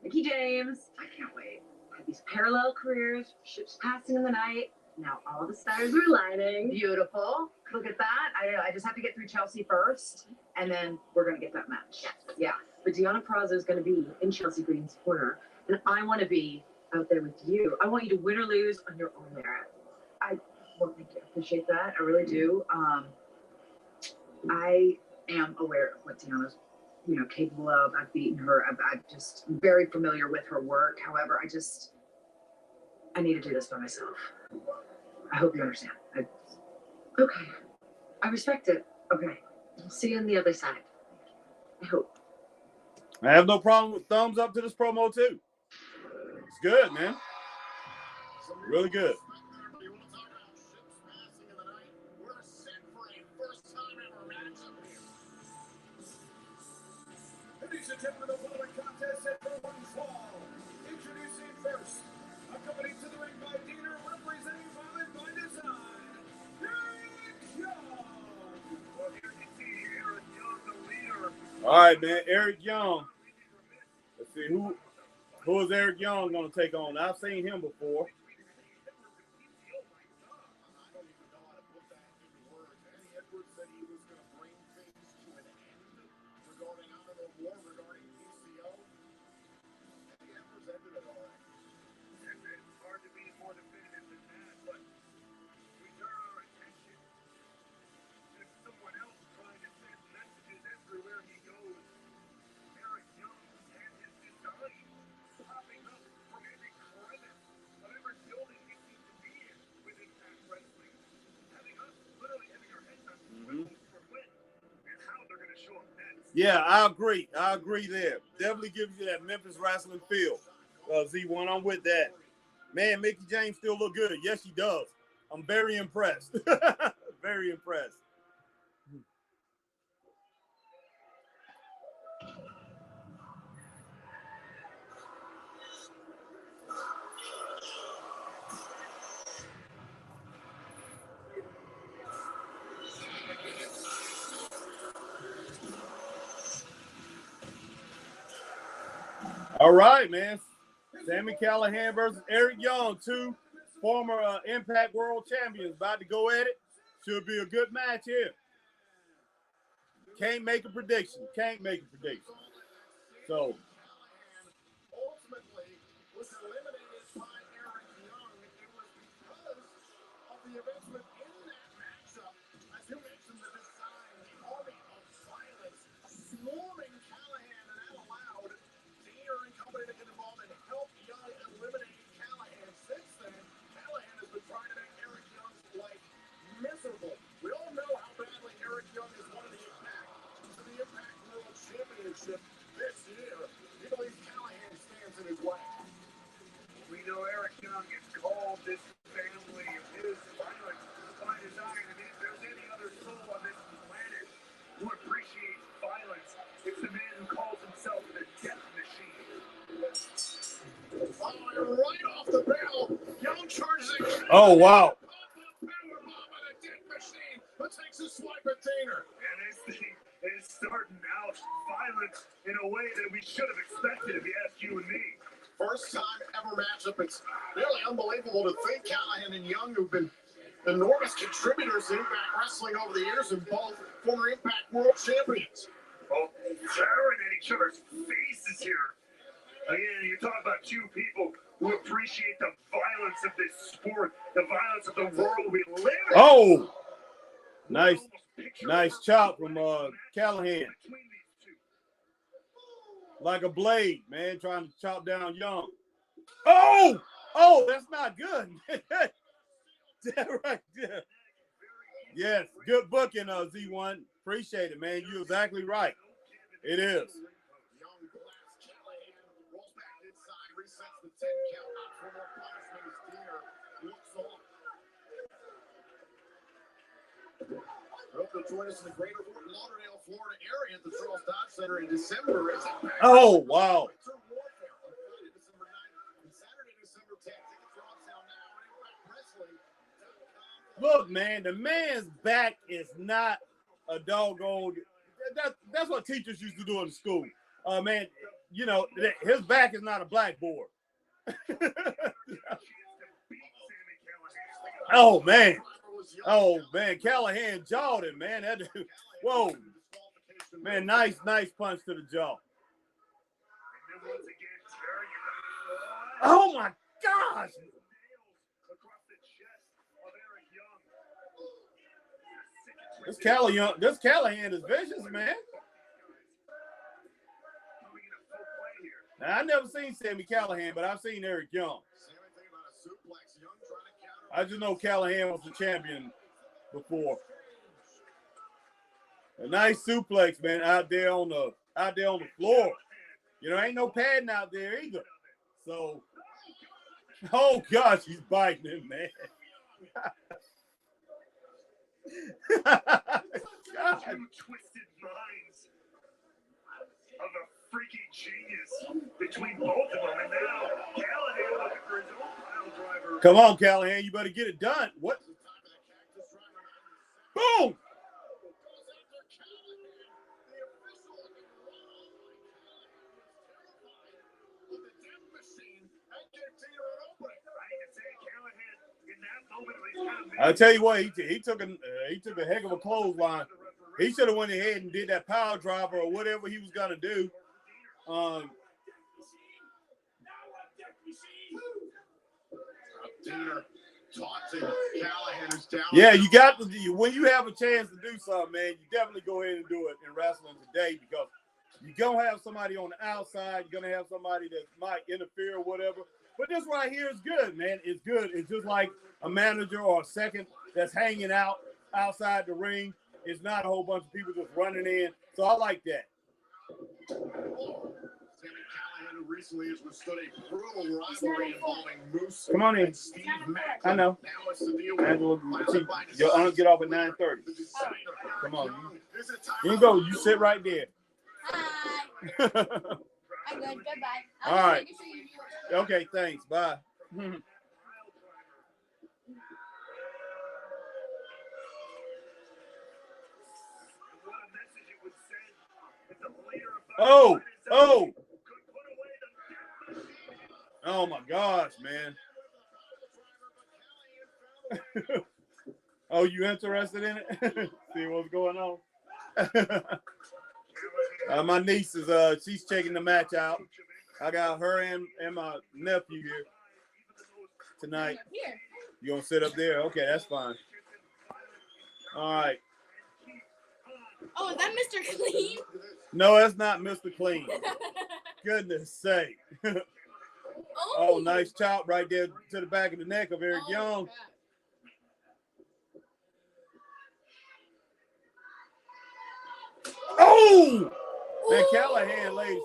Mickie James. I can't wait. I have these parallel careers, ships passing in the night. Now all the stars are aligning. Beautiful. Look at that. I just have to get through Chelsea first, and then we're going to get that match. Yeah. But Deonna Purrazzo is going to be in Chelsea Green's corner, and I want to be out there with you. I want you to win or lose on your own merit. Thank you. I appreciate that. I really do. I am aware of what Deonna's, capable of. I've beaten her. I'm just very familiar with her work. However, I need to do this by myself. I hope you understand. Okay. I respect it. Okay. I'll see you on the other side. I hope. I have no problem with thumbs up to this promo too. It's good, man. Really good. Ladies and gentlemen, the following contest set for one fall. Introducing first, accompanied to the ring by Dieter, representing Violent by Design, Eric Young. Well, here you see Eric Young, the leader. All right, man. Eric Young. Let's see who is Eric Young going to take on. I've seen him before. Yeah, I agree. I agree there. Definitely gives you that Memphis wrestling feel. Z1, I'm with that. Man, Mickie James still look good. Yes, she does. I'm very impressed. Very impressed. All right, man. Sami Callihan versus Eric Young, 2 former Impact World Champions, about to go at it. Should be a good match here. Can't make a prediction. So. Ultimately was eliminated by Eric Young. It was because of the investment in that matchup. As you mentioned, the design, the army of violence, swarming Callihan, and that allowed Dieter and company to get involved and help Young eliminate Callihan. Since then, Callihan has been trying to make Eric Young's life miserable. We all know how badly Eric Young has wanted to get back to the Impact World Championship this year. He believes Callihan stands in his way. We know Eric Young has called this family of his violent Oh, wow. Takes a swipe at Daner. And this thing is starting out violent in a way that we should have expected if you ask you and me. First time ever matchup. It's really unbelievable to think Callahan and Young, who've been enormous contributors to Impact Wrestling over the years, and both former Impact World Champions. Oh, staring at each other's faces here. Again, you talk about two people who appreciate the violence of this sport, the violence of the world we live in. Oh, nice chop from Callahan. Like a blade, man, trying to chop down Young. Oh, that's not good. That right there. Yes, good booking, Z1. Appreciate it, man. You're exactly right. It is. Young blasts Callahan, rolls back inside, resets the 10 count. Not for more punishment as Daner looks on. I hope you'll join us in the greater Fort Lauderdale, Florida area at the Charles Dodge Center in December. As Oh, wow. Look, man, the man's back is not a doggone. That's what teachers used to do in school. Man, you know, his back is not a blackboard. Oh, man. Callahan jawed him, man. That dude, whoa. Man, nice punch to the jaw. Oh, my gosh. This Callahan is vicious, man. Now, I never seen Sami Callahan, but I've seen Eric Young. I just know Callahan was the champion before. A nice suplex, man, out there on the floor. You know, ain't no padding out there either. So, oh gosh, he's biting him, man. God. Two twisted minds of a freaky genius between both of them, and now Callahan looking for his own pile driver. Come on, Callahan, you better get it done. What? Boom! I'll tell you what, he took a heck of a clothesline. He should have went ahead and did that power driver or whatever he was gonna do. Yeah, you got to, when you have a chance to do something, man, you definitely go ahead and do it in wrestling today, because you're gonna have somebody on the outside, you're gonna have somebody that might interfere or whatever. But this right here is good, man. It's good. It's just like a manager or a second that's hanging out outside the ring. It's not a whole bunch of people just running in. So I like that. Sami Callahan, who recently has withstood a brutal rivalry involving Moose and Steve Mack. I know. Now it's the deal Your honor get off at 9:30. Come on. You can go. You sit right there. Hi. I'm good. Goodbye. All right. Okay, thanks. Bye. Oh my gosh, man. Oh, you interested in it? See what's going on? My niece is she's checking the match out. I got her and my nephew here tonight. You gonna sit up there? Okay, that's fine. All right. Oh, is that Mr. Clean? No, that's not Mr. Clean. Goodness sake. Oh, nice chop right there to the back of the neck of Eric Young. Oh! Man, Callahan lays.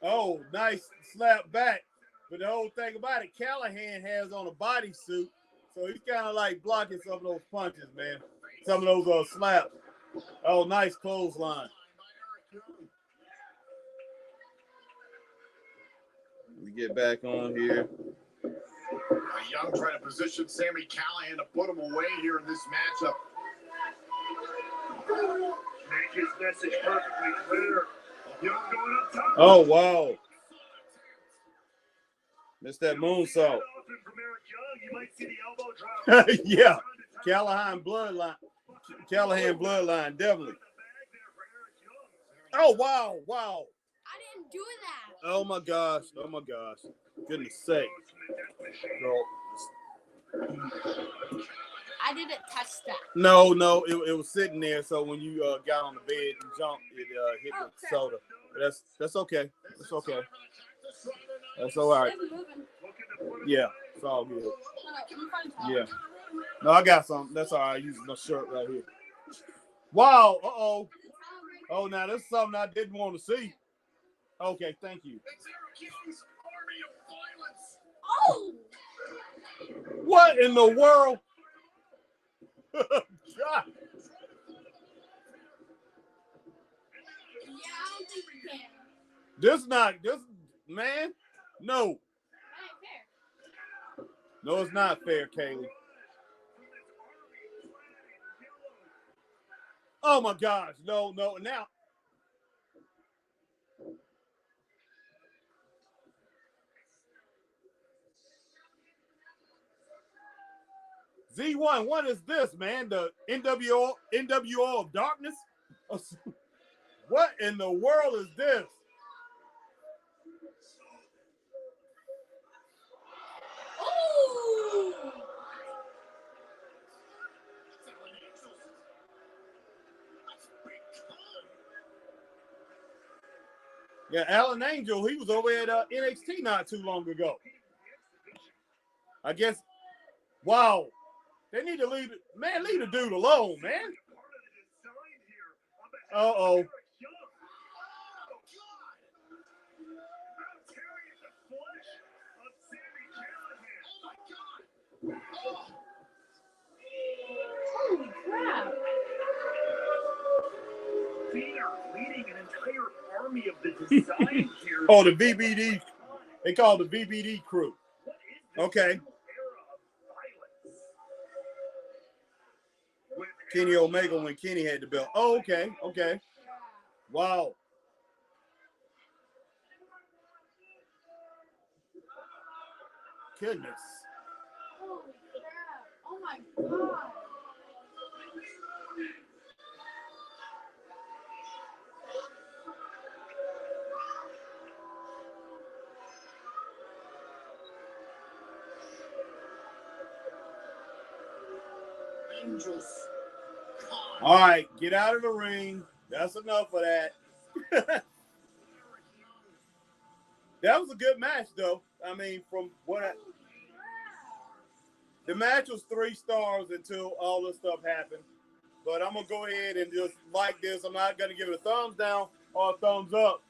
Oh, nice slap back. But the whole thing about it, Callahan has on a bodysuit, so he's kind of like blocking some of those punches, man. Some of those slaps. Oh, nice clothesline. Let me get back on here. Young trying to position Sami Callihan to put him away here in this matchup. Make his message perfectly clear. Young going up top. Oh, wow. Missed that moonsault. Often from Eric Young, you might see the elbow drop. Yeah. Callahan bloodline, definitely. Oh, wow, wow. I didn't do that. Oh, my gosh. Oh, my gosh. Goodness sake. No, I didn't touch that. no, it was sitting there. So when you got on the bed and jumped, it hit the soda. That's okay. That's okay. That's all right. It's moving. Yeah, it's all good. Hold up, let me find a towel. Yeah. No, I got something. That's all right. I use my shirt right here. Wow. Uh-oh. Oh, now this is something I didn't want to see. Okay, thank you. It's Eric Young's Army of Violence. Oh! What in the world? God. Yeah, I don't think we can. This man, no. That ain't fair. No, it's not fair, Kaylee. Oh my gosh, no. Now Z1, what is this, man? The NWO of darkness? What in the world is this? Ooh! Yeah, Alan Angel, he was over at NXT not too long ago. I guess, wow. They need to leave the dude alone, man. Uh-oh. Holy crap. Cena leading an entire army of the design here. Oh, the VBD. They call it the VBD crew. Okay. Kenny Omega when Kenny had the belt. Oh, okay. Wow. Goodness. Holy crap. Oh my God. Angels. All right, get out of the ring. That's enough of that. That was a good match, though. I mean, from what the match was 3 stars until all this stuff happened. But I'm gonna go ahead and just like this. I'm not gonna give it a thumbs down or a thumbs up.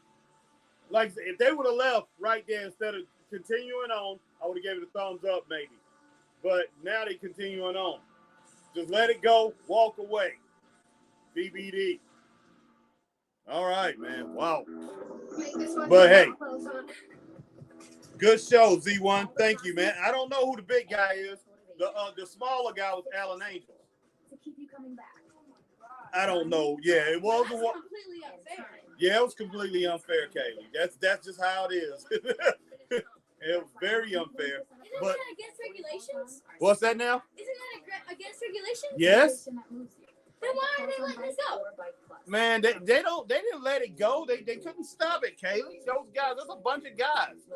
Like if they would have left right there instead of continuing on, I would have given it a thumbs up maybe. But now they continuing on. Just let it go. Walk away. BBD. All right, man. Wow. But hey, good show, Z1. Thank you, man. I don't know who the big guy is. The smaller guy was Alan Angel. To keep you coming back. I don't know. Yeah, it was That's completely unfair. Yeah, it was completely unfair, Kaylee. That's just how it is. It was very unfair. Isn't But that against regulations? what's that now? Isn't that against regulations? Yes. Then why are they letting us go? Man, they didn't let it go. They couldn't stop it, Kaylee. Those guys, there's a bunch of guys.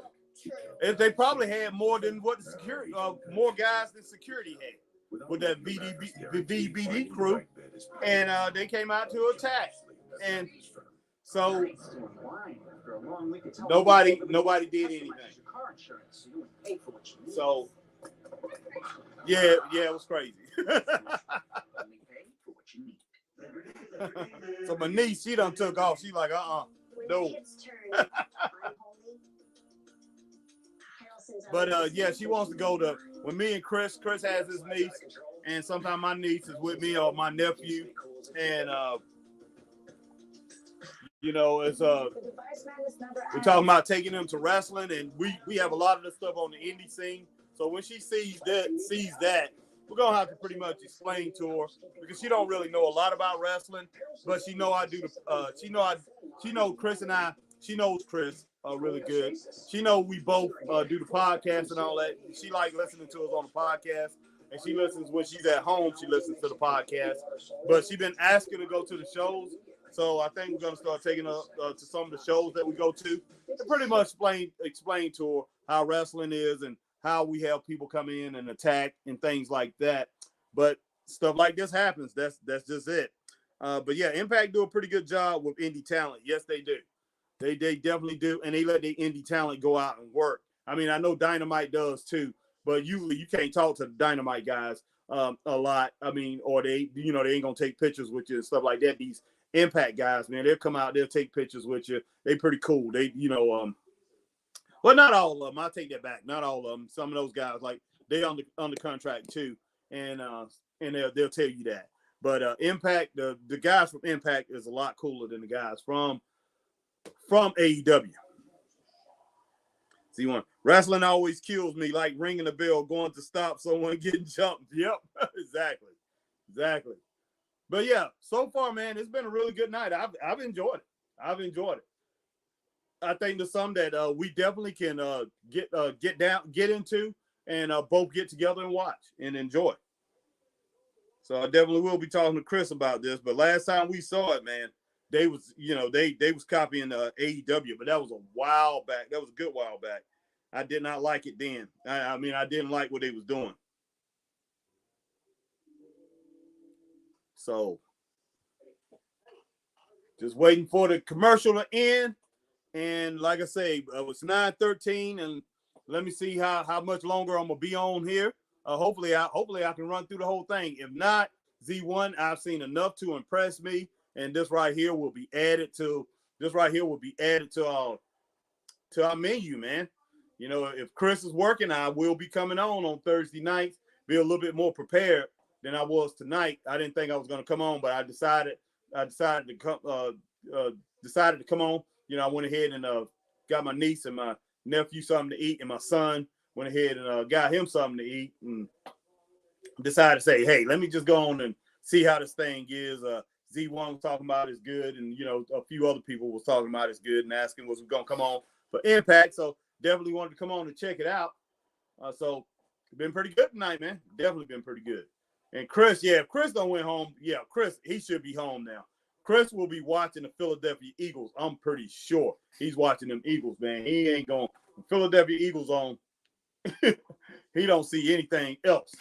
If they probably had more than what the security, more guys than security had with that VBD crew, and they came out to attack, and so nobody did anything. So yeah, it was crazy. So my niece, she done took off. She like, no. But yeah, she wants to go to when me and Chris has his niece, and sometimes my niece is with me or my nephew, and you know, it's we're talking about taking them to wrestling, and we have a lot of this stuff on the indie scene. So when she sees that, we're gonna have to pretty much explain to her because she don't really know a lot about wrestling, but she know I do the she know Chris and I. She knows Chris really good. She know we both do the podcast and all that. She like listening to us on the podcast, and she listens when she's at home. She listens to the podcast, but she been asking to go to the shows. So I think we're gonna start taking her to some of the shows that we go to, and pretty much explain to her how wrestling is and how we have people come in and attack and things like that. But stuff like this happens. That's just it. But yeah, Impact do a pretty good job with indie talent. Yes, they do. They definitely do, and they let their indie talent go out and work. I mean, I know Dynamite does too, but usually you can't talk to the Dynamite guys a lot. I mean, or they ain't gonna take pictures with you and stuff like that. These Impact guys, man, they'll come out, they'll take pictures with you. They pretty cool. They, well, not all of them. I'll take that back. Not all of them. Some of those guys, like they under contract too, and they'll tell you that. But Impact, the guys from Impact is a lot cooler than the guys from AEW. See, one wrestling always kills me, like ringing the bell, going to stop someone getting jumped. Yep, exactly. But yeah, so far, man, it's been a really good night. I've enjoyed it. I think there's some that we definitely can get into and both get together and watch and enjoy. So I definitely will be talking to Chris about this. But last time we saw it, man, they was copying AEW, but that was a while back. That was a good while back. I did not like it then. I mean, I didn't like what they was doing. So just waiting for the commercial to end. And like I say, it's 9:13, and let me see how much longer I'm gonna be on here. Hopefully I can run through the whole thing. If not, Z1, I've seen enough to impress me, and this right here will be added to our menu, man. You know, if Chris is working, I will be coming on Thursday nights, be a little bit more prepared than I was tonight. I didn't think I was gonna come on, but I decided to come on. You know, I went ahead and got my niece and my nephew something to eat, and my son went ahead and got him something to eat, and decided to say, hey, let me just go on and see how this thing is. Z1 was talking about is good, and, a few other people was talking about is good and asking was going to come on for Impact, so definitely wanted to come on and check it out. So it's been pretty good tonight, man. Definitely been pretty good. And Chris, if Chris don't went home, Chris, he should be home now. Chris will be watching the Philadelphia Eagles. I'm pretty sure he's watching them Eagles, man. He ain't going – Philadelphia Eagles on. He don't see anything else.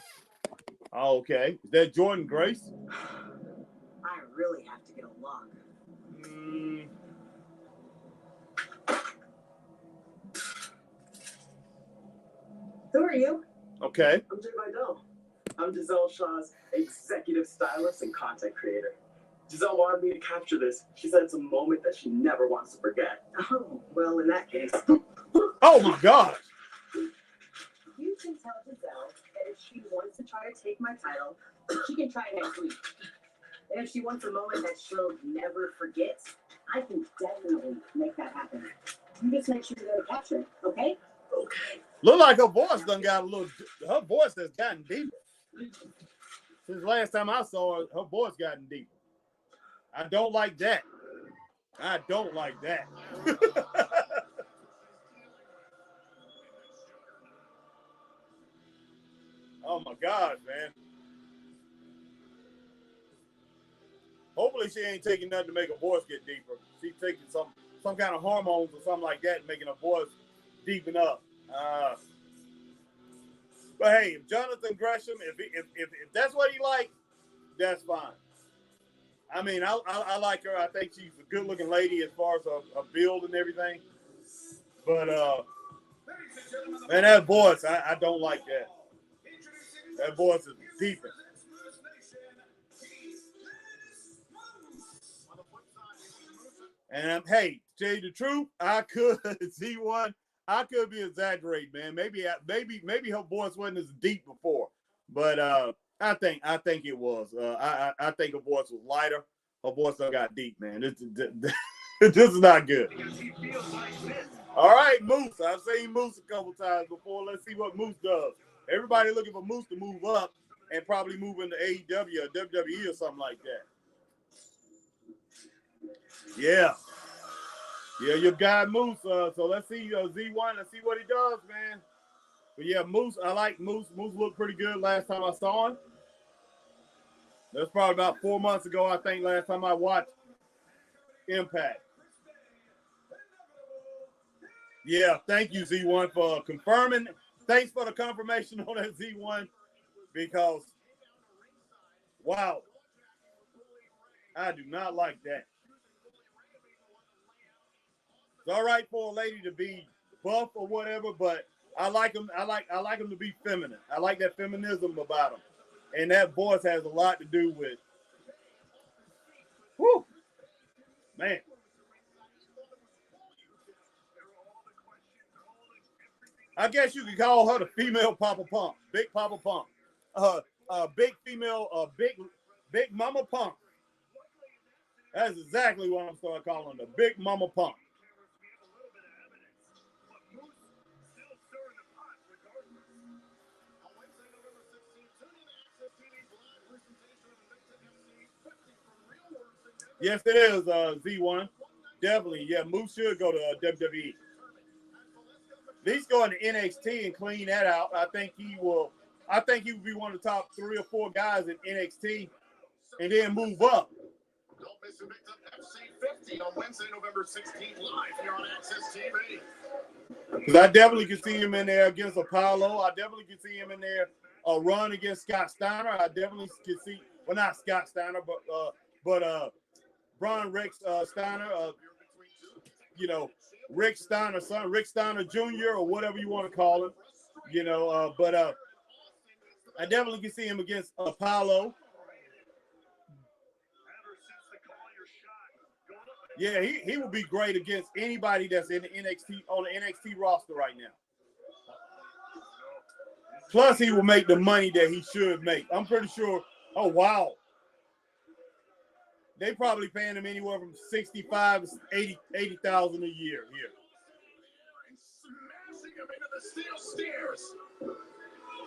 Okay. Is that Jordan Grace? I really have to get a lock. Who are you? Okay. I'm Jay Vidal. I'm Giselle Shaw's executive stylist and content creator. Giselle wanted me to capture this. She said it's a moment that she never wants to forget. Oh, well, in that case. Oh, my gosh. You can tell Giselle that if she wants to try to take my title, she can try next week. And if she wants a moment that she'll never forget, I can definitely make that happen. You just make sure to capture it, okay? Okay. Look like her voice her voice has gotten deeper. Since last time I saw her voice gotten deeper. I don't like that. Oh my gosh, man. Hopefully she ain't taking nothing to make her voice get deeper. She's taking some kind of hormones or something like that, making her voice deepen up. But hey, if Jonathan Gresham, if that's what he likes, that's fine. I mean, I like her. I think she's a good-looking lady as far as her build and everything. But man, that voice, I don't like that. That voice is deeper. And hey, to tell you the truth, I could Z1. I could be exaggerating, man. Maybe her voice wasn't as deep before, but I think it was. I think her voice was lighter. Her voice done got deep, man. This is not good. All right, Moose. I've seen Moose a couple times before. Let's see what Moose does. Everybody looking for Moose to move up and probably move into AEW or WWE or something like that. Yeah. Yeah, your guy Moose. So let's see Z1. Let's see what he does, man. But yeah, Moose, I like Moose. Moose looked pretty good last time I saw him. That's probably about 4 months ago, I think, last time I watched Impact. Yeah, thank you, Z1, for confirming. Thanks for the confirmation on that, Z1, because, wow, I do not like that. It's all right for a lady to be buff or whatever, but I like them. I like them to be feminine. I like that feminism about them, and that voice has a lot to do with. Whew, man. I guess you could call her the female Papa Pump, Big Papa Pump, big female, big Mama Pump. That's exactly what I'm starting calling the Big Mama Pump. Yes, it is, Z1. Definitely. Yeah, Moose should go to WWE. At least go into NXT and clean that out. I think he will be one of the top 3 or 4 guys in NXT and then move up. Don't miss Invicta FC 50 on Wednesday, November 16th, live here on Access TV. Because I definitely can see him in there against Apollo. I definitely can see him in there a run against Scott Steiner. I definitely can see, well, not Scott Steiner, but Braun Rex Steiner, you know, Rick Steiner, son, Rick Steiner Jr. or whatever you want to call him, you know, but I definitely can see him against Apollo. Yeah, he would be great against anybody that's in the NXT on the NXT roster right now. Plus, he will make the money that he should make. I'm pretty sure. Oh wow, they probably paying him anywhere from 65 to 80,000 a year here.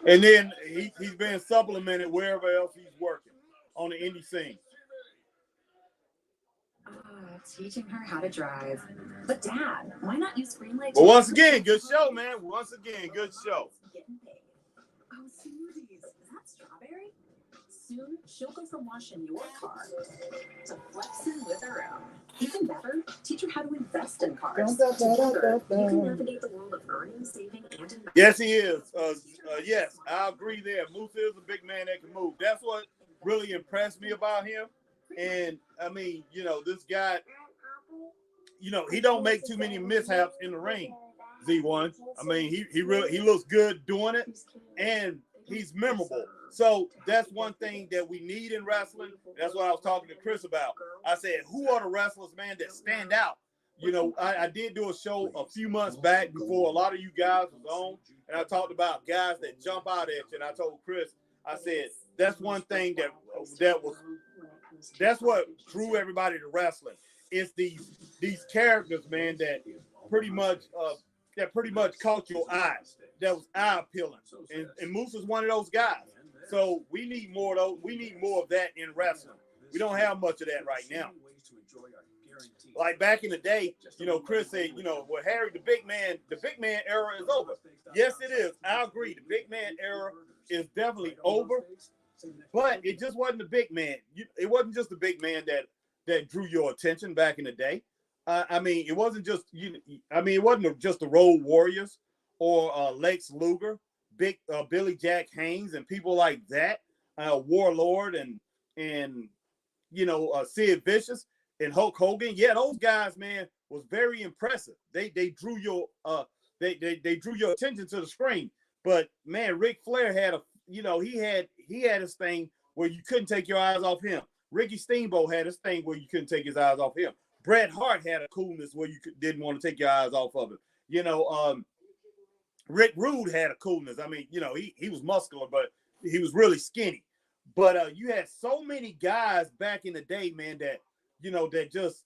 And then he's been supplemented wherever else he's working on the indie scene. Teaching her how to drive. But Dad, why not use Greenlight? Well, once again, good show, man. Once again, good show. Getting paid. Oh, smoothies. Is that strawberry? Soon, she'll go from washing your car to flexing with her own. Even better, teach her how to invest in cars. Together, you can navigate the world of earning, saving, and investing. Yes, he is. Yes, I agree there. Moose is a big man that can move. That's what really impressed me about him. And I mean, you know, this guy, you know, he don't make too many mishaps in the ring. Z1. I mean, he looks good doing it, and he's memorable. So that's one thing that we need in wrestling. That's what I was talking to Chris about. I said, who are the wrestlers, man, that stand out? You know, I did do a show a few months back before a lot of you guys was on, and I talked about guys that jump out at you. And I told Chris, I said, that's one thing that's what drew everybody to wrestling. It's these characters, man, that pretty much caught your eyes. That was eye appealing. And Moose is one of those guys. So we need more of those. We need more of that in wrestling. We don't have much of that right now. Like back in the day, you know, Chris said, you know, well, Harry, the big man era is over. Yes, it is. I agree. The big man era is definitely over. But it just wasn't the big man. It wasn't just the big man that drew your attention back in the day. I mean, it wasn't just it wasn't just the Road Warriors or Lex Luger, Billy Jack Haynes, and people like that, Warlord and you know Sid Vicious and Hulk Hogan. Yeah, those guys, man, was very impressive. They drew your they drew your attention to the screen. But man, Ric Flair had he had his thing where you couldn't take your eyes off him. Ricky Steamboat had his thing where you couldn't take his eyes off him. Bret Hart had a coolness where you didn't want to take your eyes off of him. You know, Rick Rude had a coolness. I mean, you know, he was muscular, but he was really skinny. But you had so many guys back in the day, man, that, you know, that just,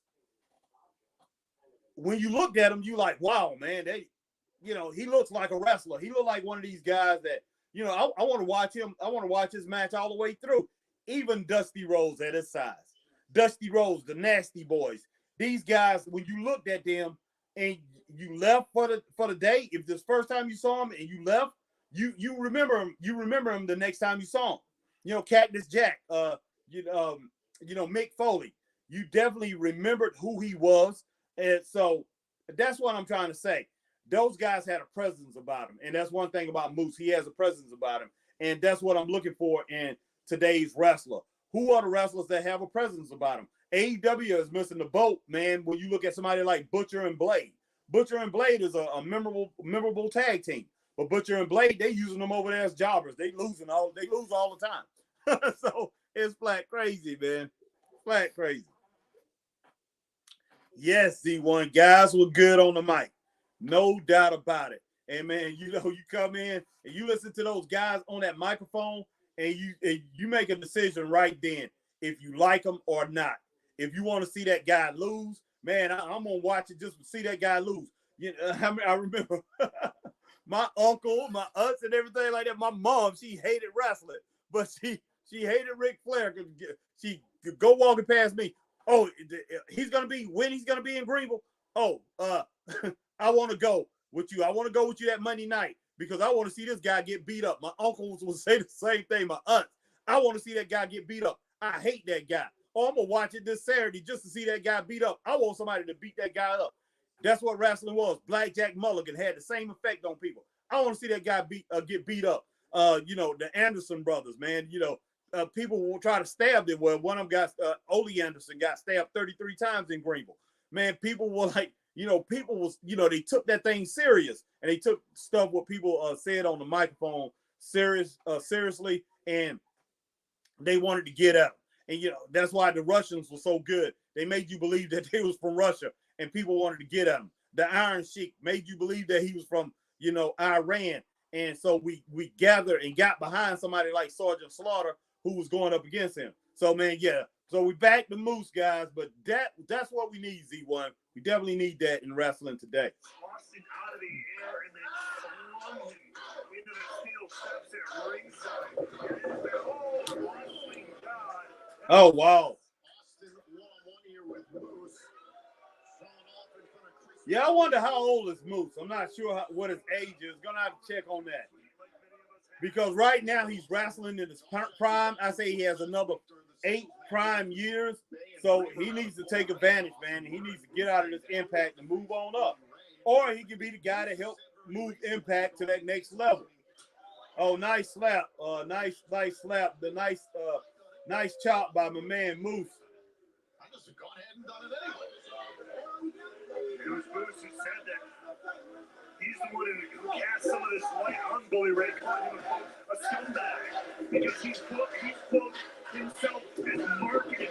when you looked at him, you like, wow, man, he looks like a wrestler. He looked like one of these guys you know, I want to watch him. I want to watch his match all the way through. Even Dusty Rhodes at his size. Dusty Rhodes, the Nasty Boys. These guys, when you looked at them and you left for the day, if this first time you saw them and you left, you remember him. You remember him the next time you saw him. You know, Cactus Jack. You know, Mick Foley. You definitely remembered who he was, and so that's what I'm trying to say. Those guys had a presence about him, and that's one thing about Moose. He has a presence about him, and that's what I'm looking for in today's wrestler. Who are the wrestlers that have a presence about them? AEW is missing the boat, man. When you look at somebody like Butcher and Blade, Butcher and Blade is a memorable tag team. But Butcher and Blade, they using them over there as jobbers. They lose all the time. So it's flat crazy, man. Flat crazy. Yes, Z1 guys were good on the mic, no doubt about it. And man, you know, you come in and you listen to those guys on that microphone, and you make a decision right then if you like them or not. If you want to see that guy lose, man, I'm gonna watch it just to see that guy lose. You know, I remember my uncle, my aunts, and everything like that. My mom, she hated wrestling, but she hated Ric Flair because she could go walking past me. Oh, he's gonna be in Greenville. Oh, I want to go with you. I want to go with you that Monday night because I want to see this guy get beat up. My uncles will say the same thing. My aunt, I want to see that guy get beat up. I hate that guy. Oh, I'm gonna watch it this Saturday just to see that guy beat up. I want somebody to beat that guy up. That's what wrestling was. Blackjack Mulligan had the same effect on people. I want to see that guy get beat up. You know, the Anderson brothers, man. You know, people will try to stab them. Well, one of them got Ole Anderson got stabbed 33 times in Greenville. Man, people were like, you know, people was, you know, they took that thing serious, and they took stuff what people said on the microphone seriously, and they wanted to get out. And you know, that's why the Russians were so good. They made you believe that they was from Russia, and people wanted to get at him. The Iron Sheik made you believe that he was from, you know, Iran. And so we gathered and got behind somebody like Sergeant Slaughter, who was going up against him. So man, yeah. So we back to Moose, guys, but that's what we need, Z1. We definitely need that in wrestling today. Tossing out of the air and then slung into the steel steps at ringside. And they're all wrestling God. Oh wow. Yeah, I wonder how old is Moose. I'm not sure what his age is. Gonna have to check on that. Because right now he's wrestling in his prime. I say he has another 8 prime years. So he needs to take advantage, man. He needs to get out of this Impact and move on up. Or he could be the guy to help move Impact to that next level. Oh, nice slap. Nice slap. The nice chop by my man Moose. I just have gone ahead and done it anyway. It was Moose who said that he's the one who cast some of this light on Bully Ray, calling him a scumbag because he's quote himself as marketing.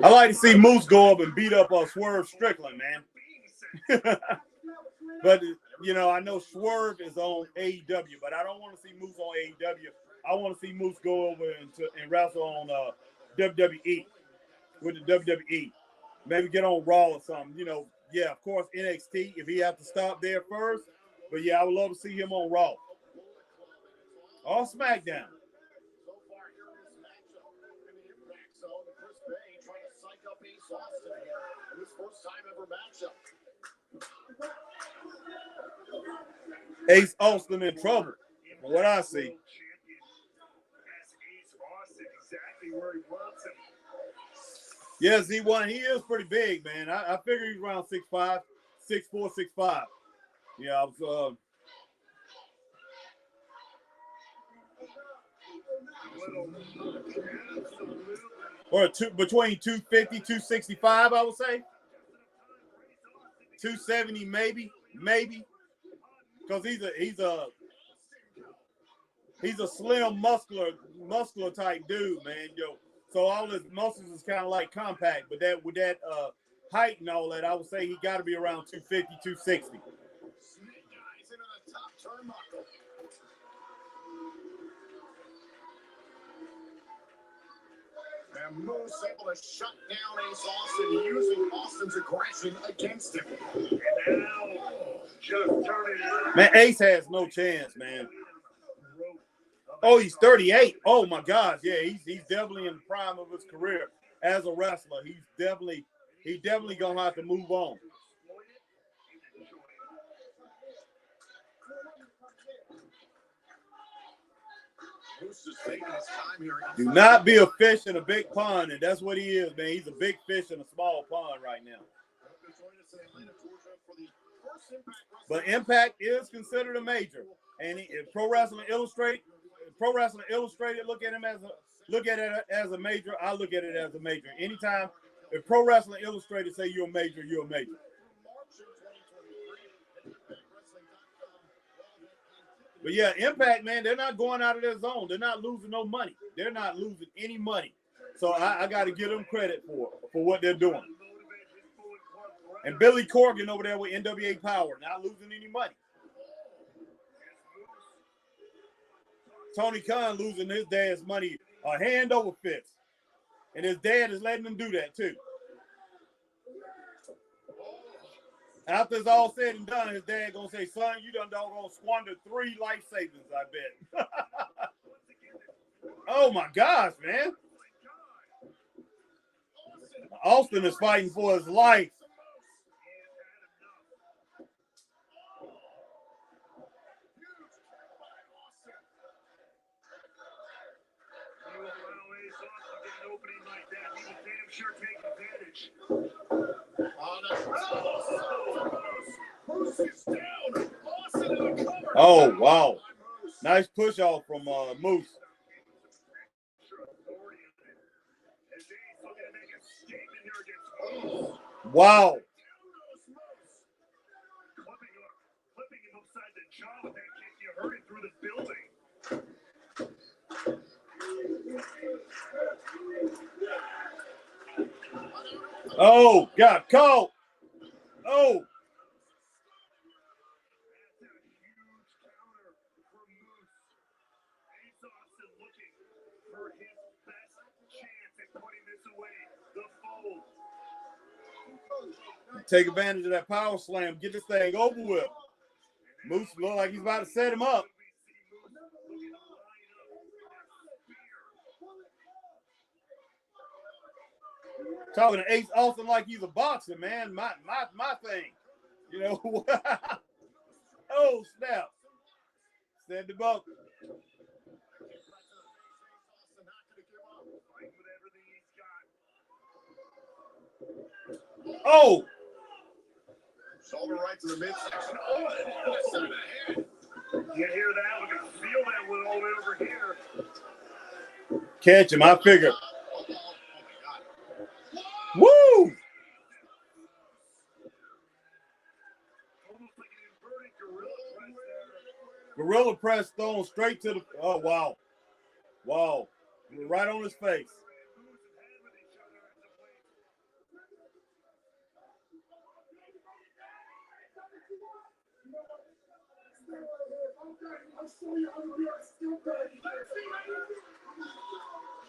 I like to see Moose go up and beat up on Swerve Strickland, man. But you know, I know Swerve is on AEW, but I don't want to see Moose on AEW. I want to see Moose go over and wrestle on WWE with the WWE. Maybe get on Raw or something. You know, yeah, of course NXT if he has to stop there first. But yeah, I would love to see him on Raw or SmackDown. So far here in this matchup in the Impact Zone, Chris Bay trying to psych up Ace Austin here in this first time ever matchup. Ace Austin in trouble, from what I see. Yeah, Z1, he is pretty big, man. I figure he's around 6'5", 6'4", 6'5". Yeah, I was or between 250, 265, I would say. 270, maybe. Because he's a slim, muscular type dude, man. Yo, so all his muscles is kind of like compact, but that with that height and all that, I would say he got to be around 250, 260. And Moose able to shut down Ace Austin using Austin's aggression against him. And now, just turning it. Man, Ace has no chance, man. Oh, he's 38. Oh my gosh, yeah, he's definitely in the prime of his career as a wrestler. He's definitely gonna have to move on. Do not be a fish in a big pond, and that's what he is, man. He's a big fish in a small pond right now. But Impact is considered a major, and Pro Wrestling Illustrated look at it as a major. I look at it as a major. Anytime if Pro Wrestling Illustrated say you're a major, you're a major. But yeah, Impact, man, they're not going out of their zone. They're not losing no money. They're not losing any money. So I got to give them credit for what they're doing. And Billy Corgan over there with NWA Power, not losing any money. Tony Khan losing his dad's money hand over fist. And his dad is letting him do that too. After it's all said and done, his dad gonna say, son, you done doggone squandered 3 life savings, I bet. Oh my gosh, man. Austin is fighting for his life. Oh, wow. Nice push off from Moose. Wow. Flipping him upside the jaw with that kick, you heard it through the building. Oh, got caught. Oh. Take advantage of that power slam. Get this thing over with. Moose look like he's about to set him up. Talking to Ace Austin like he's a boxer, man. My thing. You know. Oh, snap. Stand him up. Oh. Shoulder right to the midsection. Oh, center of the head. You hear that? We can feel that one all the way over here. Catch him, I figure. Woo! Gorilla press thrown straight to the. Oh, wow. Wow. Right on his face.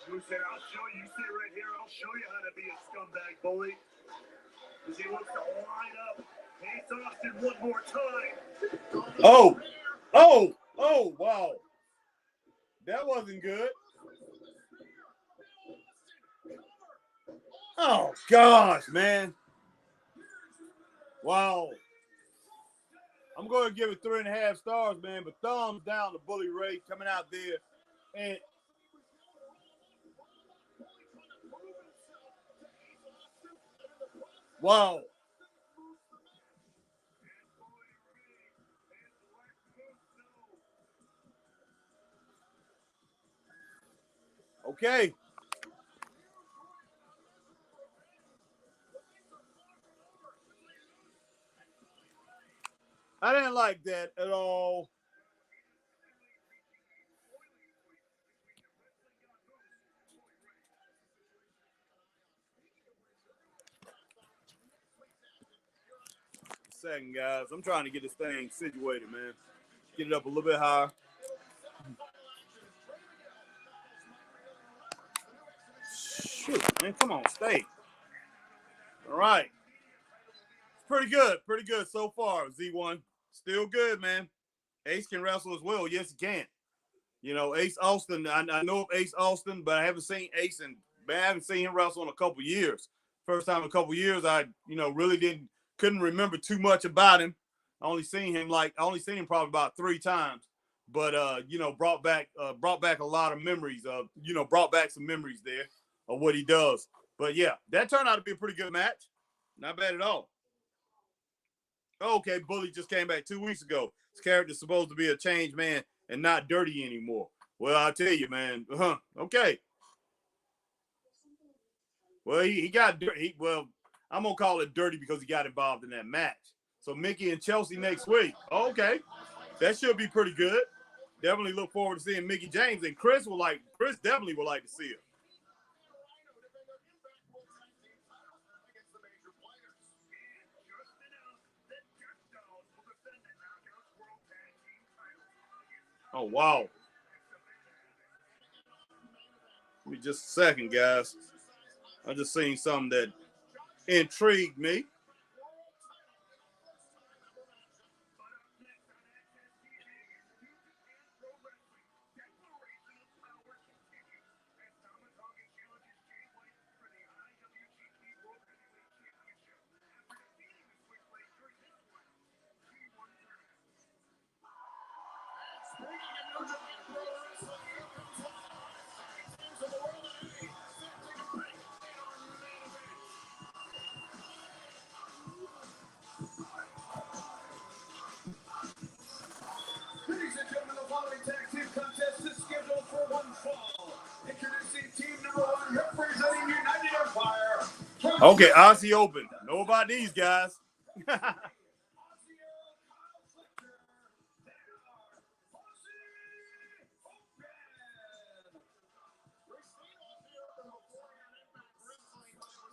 Who said, I'll show you. You sit right here. I'll show you how to be a scumbag bully. As he looks to line up. Ace Austin one more time. Oh. Oh. Oh, wow. That wasn't good. Oh, gosh, man. Wow. I'm going to give it 3.5 stars, man, but thumbs down to Bully Ray coming out there. And wow. Okay. I didn't like that at all. Second, guys. I'm trying to get this thing situated, man. Get it up a little bit higher. Shoot, man, come on, stay. All right. Pretty good so far, Z1. Still good, man. Ace can wrestle as well. Yes, he can. You know, Ace Austin. I know of Ace Austin, but I haven't seen Ace, and man, I haven't seen him wrestle in a couple years. First time in a couple years, I really couldn't remember too much about him. I only seen him probably about 3 times, but brought back a lot of memories. Brought back some memories there of what he does. But yeah, that turned out to be a pretty good match. Not bad at all. Okay, Bully just came back 2 weeks ago. His character's supposed to be a changed man and not dirty anymore. Well, I'll tell you, man. Okay. Well, he got dirty. Well, I'm going to call it dirty because he got involved in that match. So Mickey and Chelsea next week. Okay. That should be pretty good. Definitely look forward to seeing Mickey James. And Chris definitely would like to see him. Oh, wow. Give me just a second, guys. I just seen something that intrigued me. Ladies and gentlemen, the following tag team contest is scheduled for one fall. Introducing team number 1, representing United Empire. Okay, Aussie Open. Know about these guys.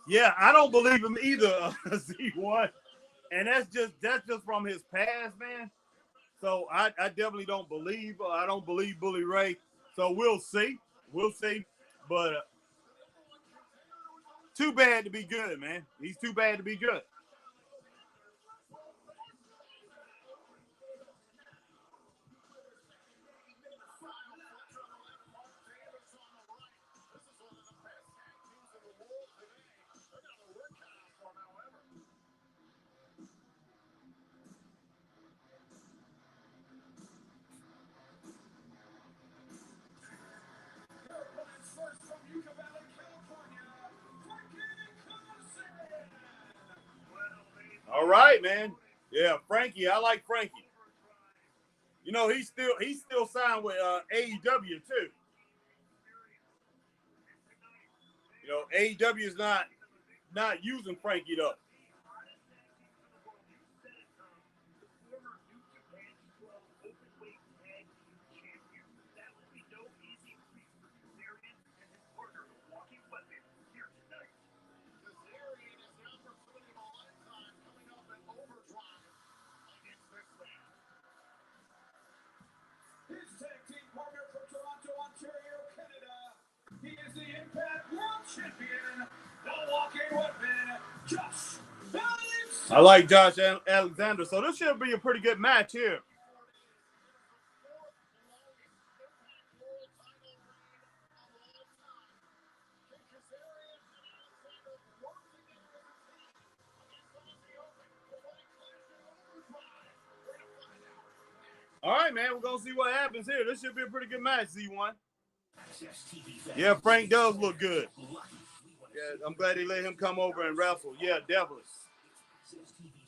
Yeah, I don't believe him either, Z1. And that's just from his past, man. So I definitely don't believe Bully Ray. So we'll see. But too bad to be good, man. He's too bad to be good. All right, man. Yeah, Frankie. I like Frankie. You know, he's still signed with AEW too. You know, AEW is not using Frankie though. His tag team partner from Toronto, Ontario, Canada. He is the Impact World Champion, the Walking Weapon, Josh Alexander. I like Josh Alexander, so this should be a pretty good match here. All right, man, we're going to see what happens here. This should be a pretty good match, Z1. Yeah, Frank does look good. Yeah, I'm glad they let him come over and wrestle. Yeah, definitely.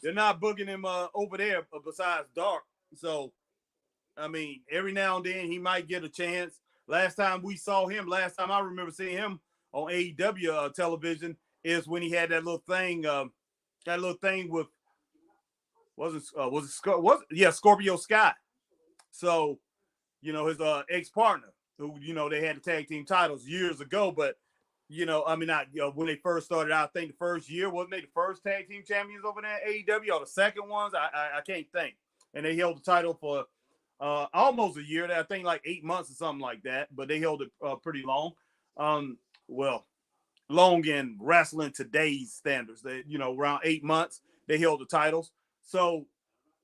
They're not booking him over there besides Dark. So, I mean, every now and then he might get a chance. Last time I remember seeing him on AEW television is when he had that little thing with, Scorpio Sky. So, you know, his ex-partner, who, you know, they had the tag team titles years ago, but, you know, I mean, when they first started out, I think the first year, wasn't they the first tag team champions over there at AEW, or the second ones? I can't think. And they held the title for almost a year, I think like 8 months or something like that, but they held it pretty long. Long in wrestling today's standards, you know, around 8 months, they held the titles. So,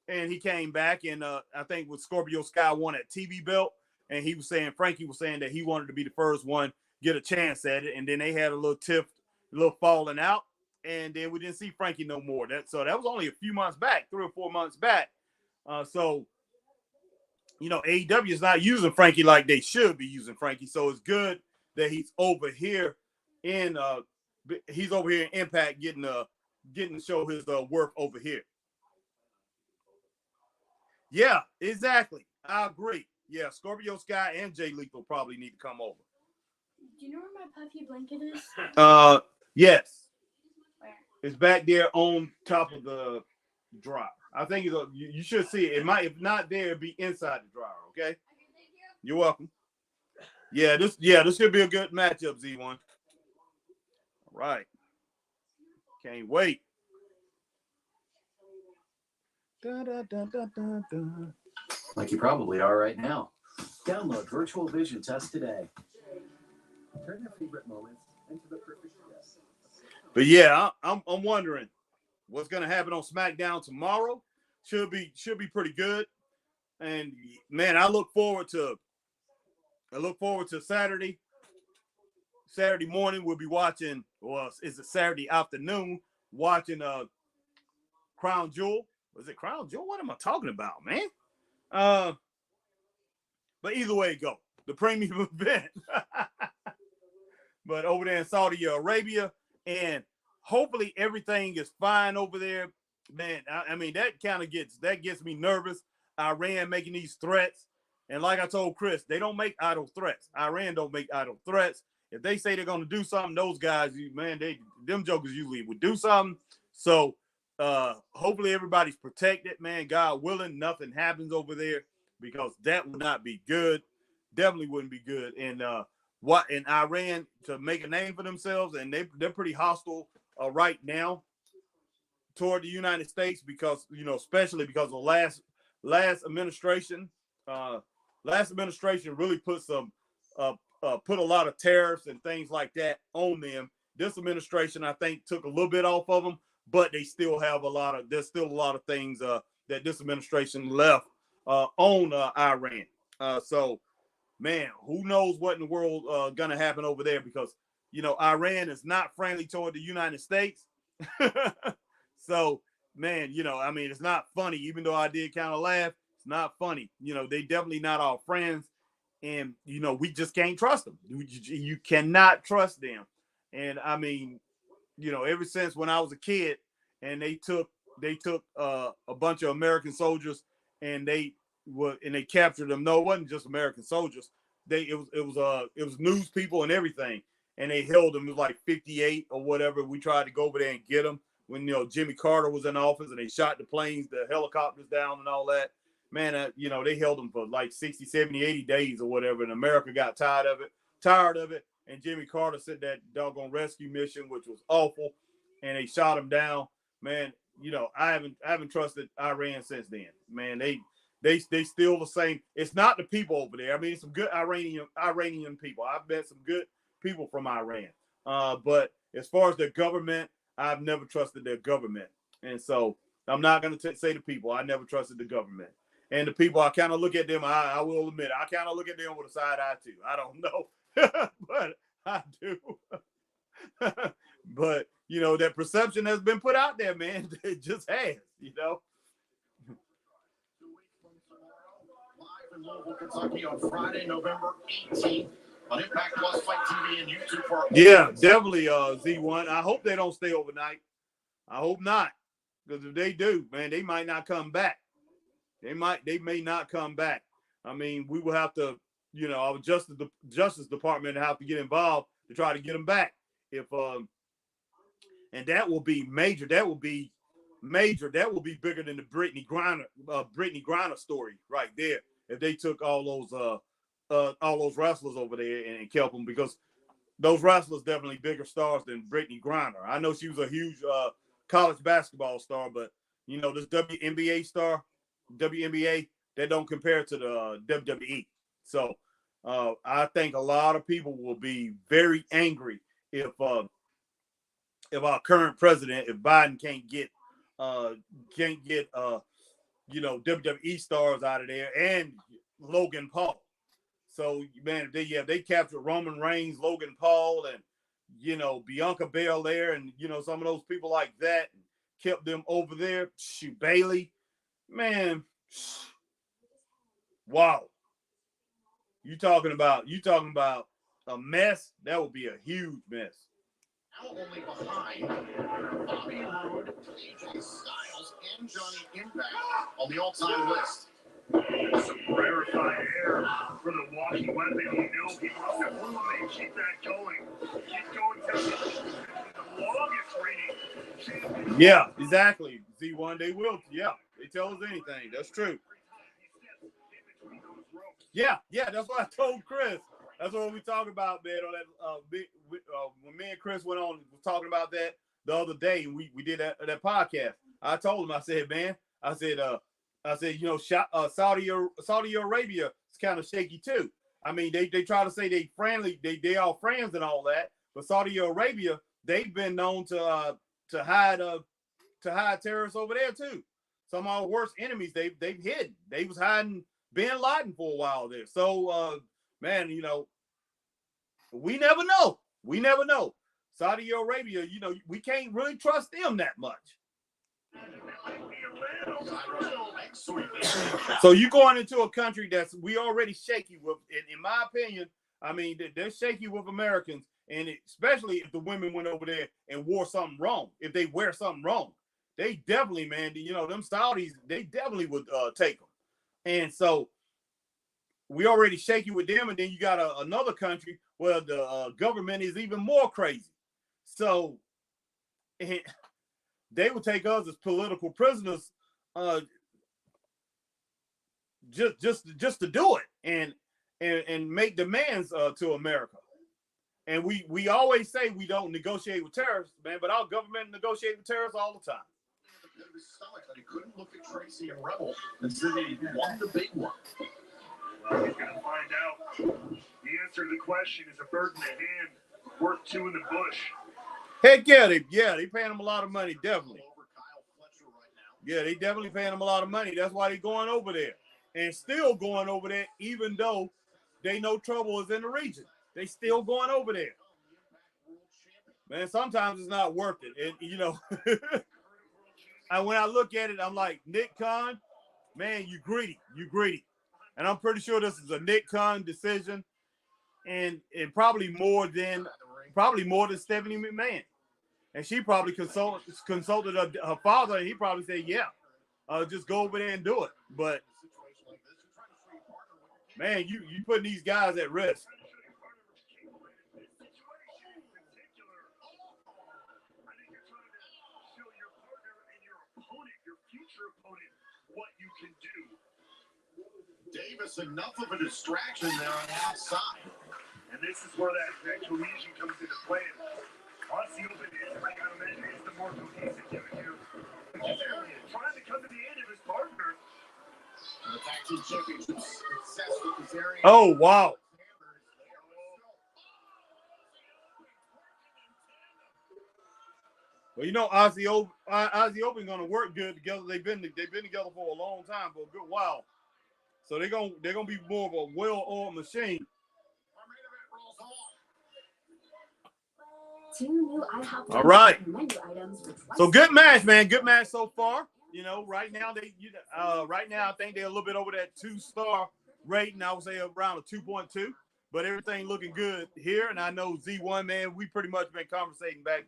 and he came back and I think with Scorpio Sky won at TV belt. and Frankie was saying that he wanted to be the first one get a chance at it, and then they had a little falling out, and then we didn't see Frankie no more. So that was only a few months back, 3 or 4 months back. So AEW is not using Frankie like they should be using Frankie. So it's good that he's over here in Impact, getting to show his worth over here. Yeah, exactly. I agree. Yeah, Scorpio Sky and Jay Lethal probably need to come over. Do you know where my puffy blanket is? Yes. Where? It's back there on top of the dryer. I think you should see it. It might, if not there, it'll be inside the dryer. Okay. Okay, thank you. You're welcome. This should be a good matchup, Z1. All right. Can't wait. Da, da, da, da, da, da. Like you probably are right now. Download Virtual Vision Test today. Turn your favorite moments into the perfect yes. But yeah, I'm wondering what's gonna happen on SmackDown tomorrow. Should be pretty good. And man, I look forward to Saturday. Saturday morning we'll be watching, well, it's a Saturday afternoon watching Crown Jewel. Was it Crown Jewel? What am I talking about, man? But either way it go, the premium event. But over there in Saudi Arabia, and hopefully everything is fine over there. Man, I mean, that gets me nervous. Iran making these threats. And like I told Chris, they don't make idle threats. Iran don't make idle threats. If they say they're going to do something, those guys, man, them jokers usually would do something. So hopefully everybody's protected, man. God willing, nothing happens over there, because that would not be good. Definitely wouldn't be good. And in Iran, to make a name for themselves, and they're pretty hostile right now toward the United States, because especially because of last administration. Last administration really put a lot of tariffs and things like that on them. This administration, I think, took a little bit off of them, but they still have there's still a lot of things that this administration left on Iran. So, man, who knows what in the world gonna happen over there, because Iran is not friendly toward the United States. So, man, I mean, it's not funny, even though I did kind of laugh. It's not funny. They definitely not our friends, and we just can't trust them. You cannot trust them. And I mean, ever since when I was a kid, and they took a bunch of American soldiers, and they captured them. No, it wasn't just American soldiers. It was news people and everything, and they held them. It was like 58 or whatever. We tried to go over there and get them when Jimmy Carter was in office, and they shot the planes, the helicopters down and all that. Man, they held them for like 60, 70, 80 days or whatever, and America got tired of it, and Jimmy Carter sent that doggone rescue mission, which was awful, and they shot him down. Man, I haven't trusted Iran since then. Man, they still the same. It's not the people over there. I mean, some good Iranian people. I've met some good people from Iran. But as far as their government, I've never trusted their government. And so I'm not going to say the people. I never trusted the government. And the people, I kind of look at them, I will admit, I kind of look at them with a side eye too. I don't know, but I do. But, that perception has been put out there, man. It just has, 2 weeks from tomorrow, live in Louisville, Kentucky on Friday, November 18th on Impact Plus, Fight TV, and YouTube. Yeah, definitely, Z1. I hope they don't stay overnight. I hope not, because if they do, man, they might not come back. They may not come back. I mean, we will have to, our Justice Department have to get involved to try to get them back. And that will be major. That will be major. That will be bigger than the Brittany Griner story right there. If they took all those wrestlers over there and kept them, because those wrestlers definitely bigger stars than Brittany Griner. I know she was a huge college basketball star, but this WNBA, that don't compare to the WWE. So I think a lot of people will be very angry if our current president, if Biden can't get WWE stars out of there, and Logan Paul. So, man, they captured Roman Reigns, Logan Paul, and, you know, Bianca Belair, and, you know, some of those people like that, and kept them over there. Shoot, Bailey, man, wow. You talking about a mess? That would be a huge mess. Now only behind Bobby Roode, AJ Styles, and Johnny Impact on the all-time list. Some rarefied air for the walking weapon. You know he wants to elevate. Keep that going. Keep going till the longest reigning champion. Yeah, exactly. Z1, they will. Yeah, they tell us anything. That's true. Yeah, that's what I told Chris. That's what we talked about, man. On that when me and Chris went on, was talking about that the other day. We did that podcast. I told him, I said, man, I said, you know, Saudi Arabia is kind of shaky too. I mean, they try to say they friendly, they all friends and all that, but Saudi Arabia, they've been known to hide terrorists over there too. Some of our worst enemies they've hidden. They was hiding Bin Laden for a while there. So man, you know, we never know. We never know. Saudi Arabia, you know, we can't really trust them that much. So you going into a country that's we already shaky with, in my opinion. I mean, they're shaky with Americans, and especially if the women went over there and wore something wrong. If they wear something wrong, they definitely, man, you know, them Saudis, they definitely would take them. And so we already shaky with them, and then you got another country where the government is even more crazy. So they would take us as political prisoners, just to do it and make demands to America. And we always say we don't negotiate with terrorists, man, but our government negotiates with terrorists all the time. His stomach that he couldn't look at Tracy and Rebel and said he won the big one. Well, he's going to find out. The answer to the question is a bird in the hand, worth two in the bush. Heck yeah, they paying him a lot of money, definitely. Yeah, they definitely paying him a lot of money. That's why they going over there. And still going over there, even though they know trouble is in the region. They still going over there. Man, sometimes it's not worth it. And, you know, when I look at it, I'm like, Nick Khan, man, you greedy. And I'm pretty sure this is a Nick Khan decision, and probably more than Stephanie McMahon. And she probably consulted her father, and he probably said, yeah, just go over there and do it. But, man, you putting these guys at risk. What you can do. Davis, enough of a distraction there on the outside. And this is where that cohesion comes into play. Aussie Open is, I gotta imagine, is the more cohesive unit here. Trying to come to the end of his partner. The tag team championship success with Kazarian. Oh, wow. Well, you know, Aussie Open gonna work good together. They've been together for a long time, for a good while. So they're gonna be more of a well-oiled machine. All right. So good match, man. Good match so far. You know, right now I think they're a little bit over that 2-star rating. I would say around a 2.2. But everything looking good here. And I know Z1, man, we pretty much been conversating back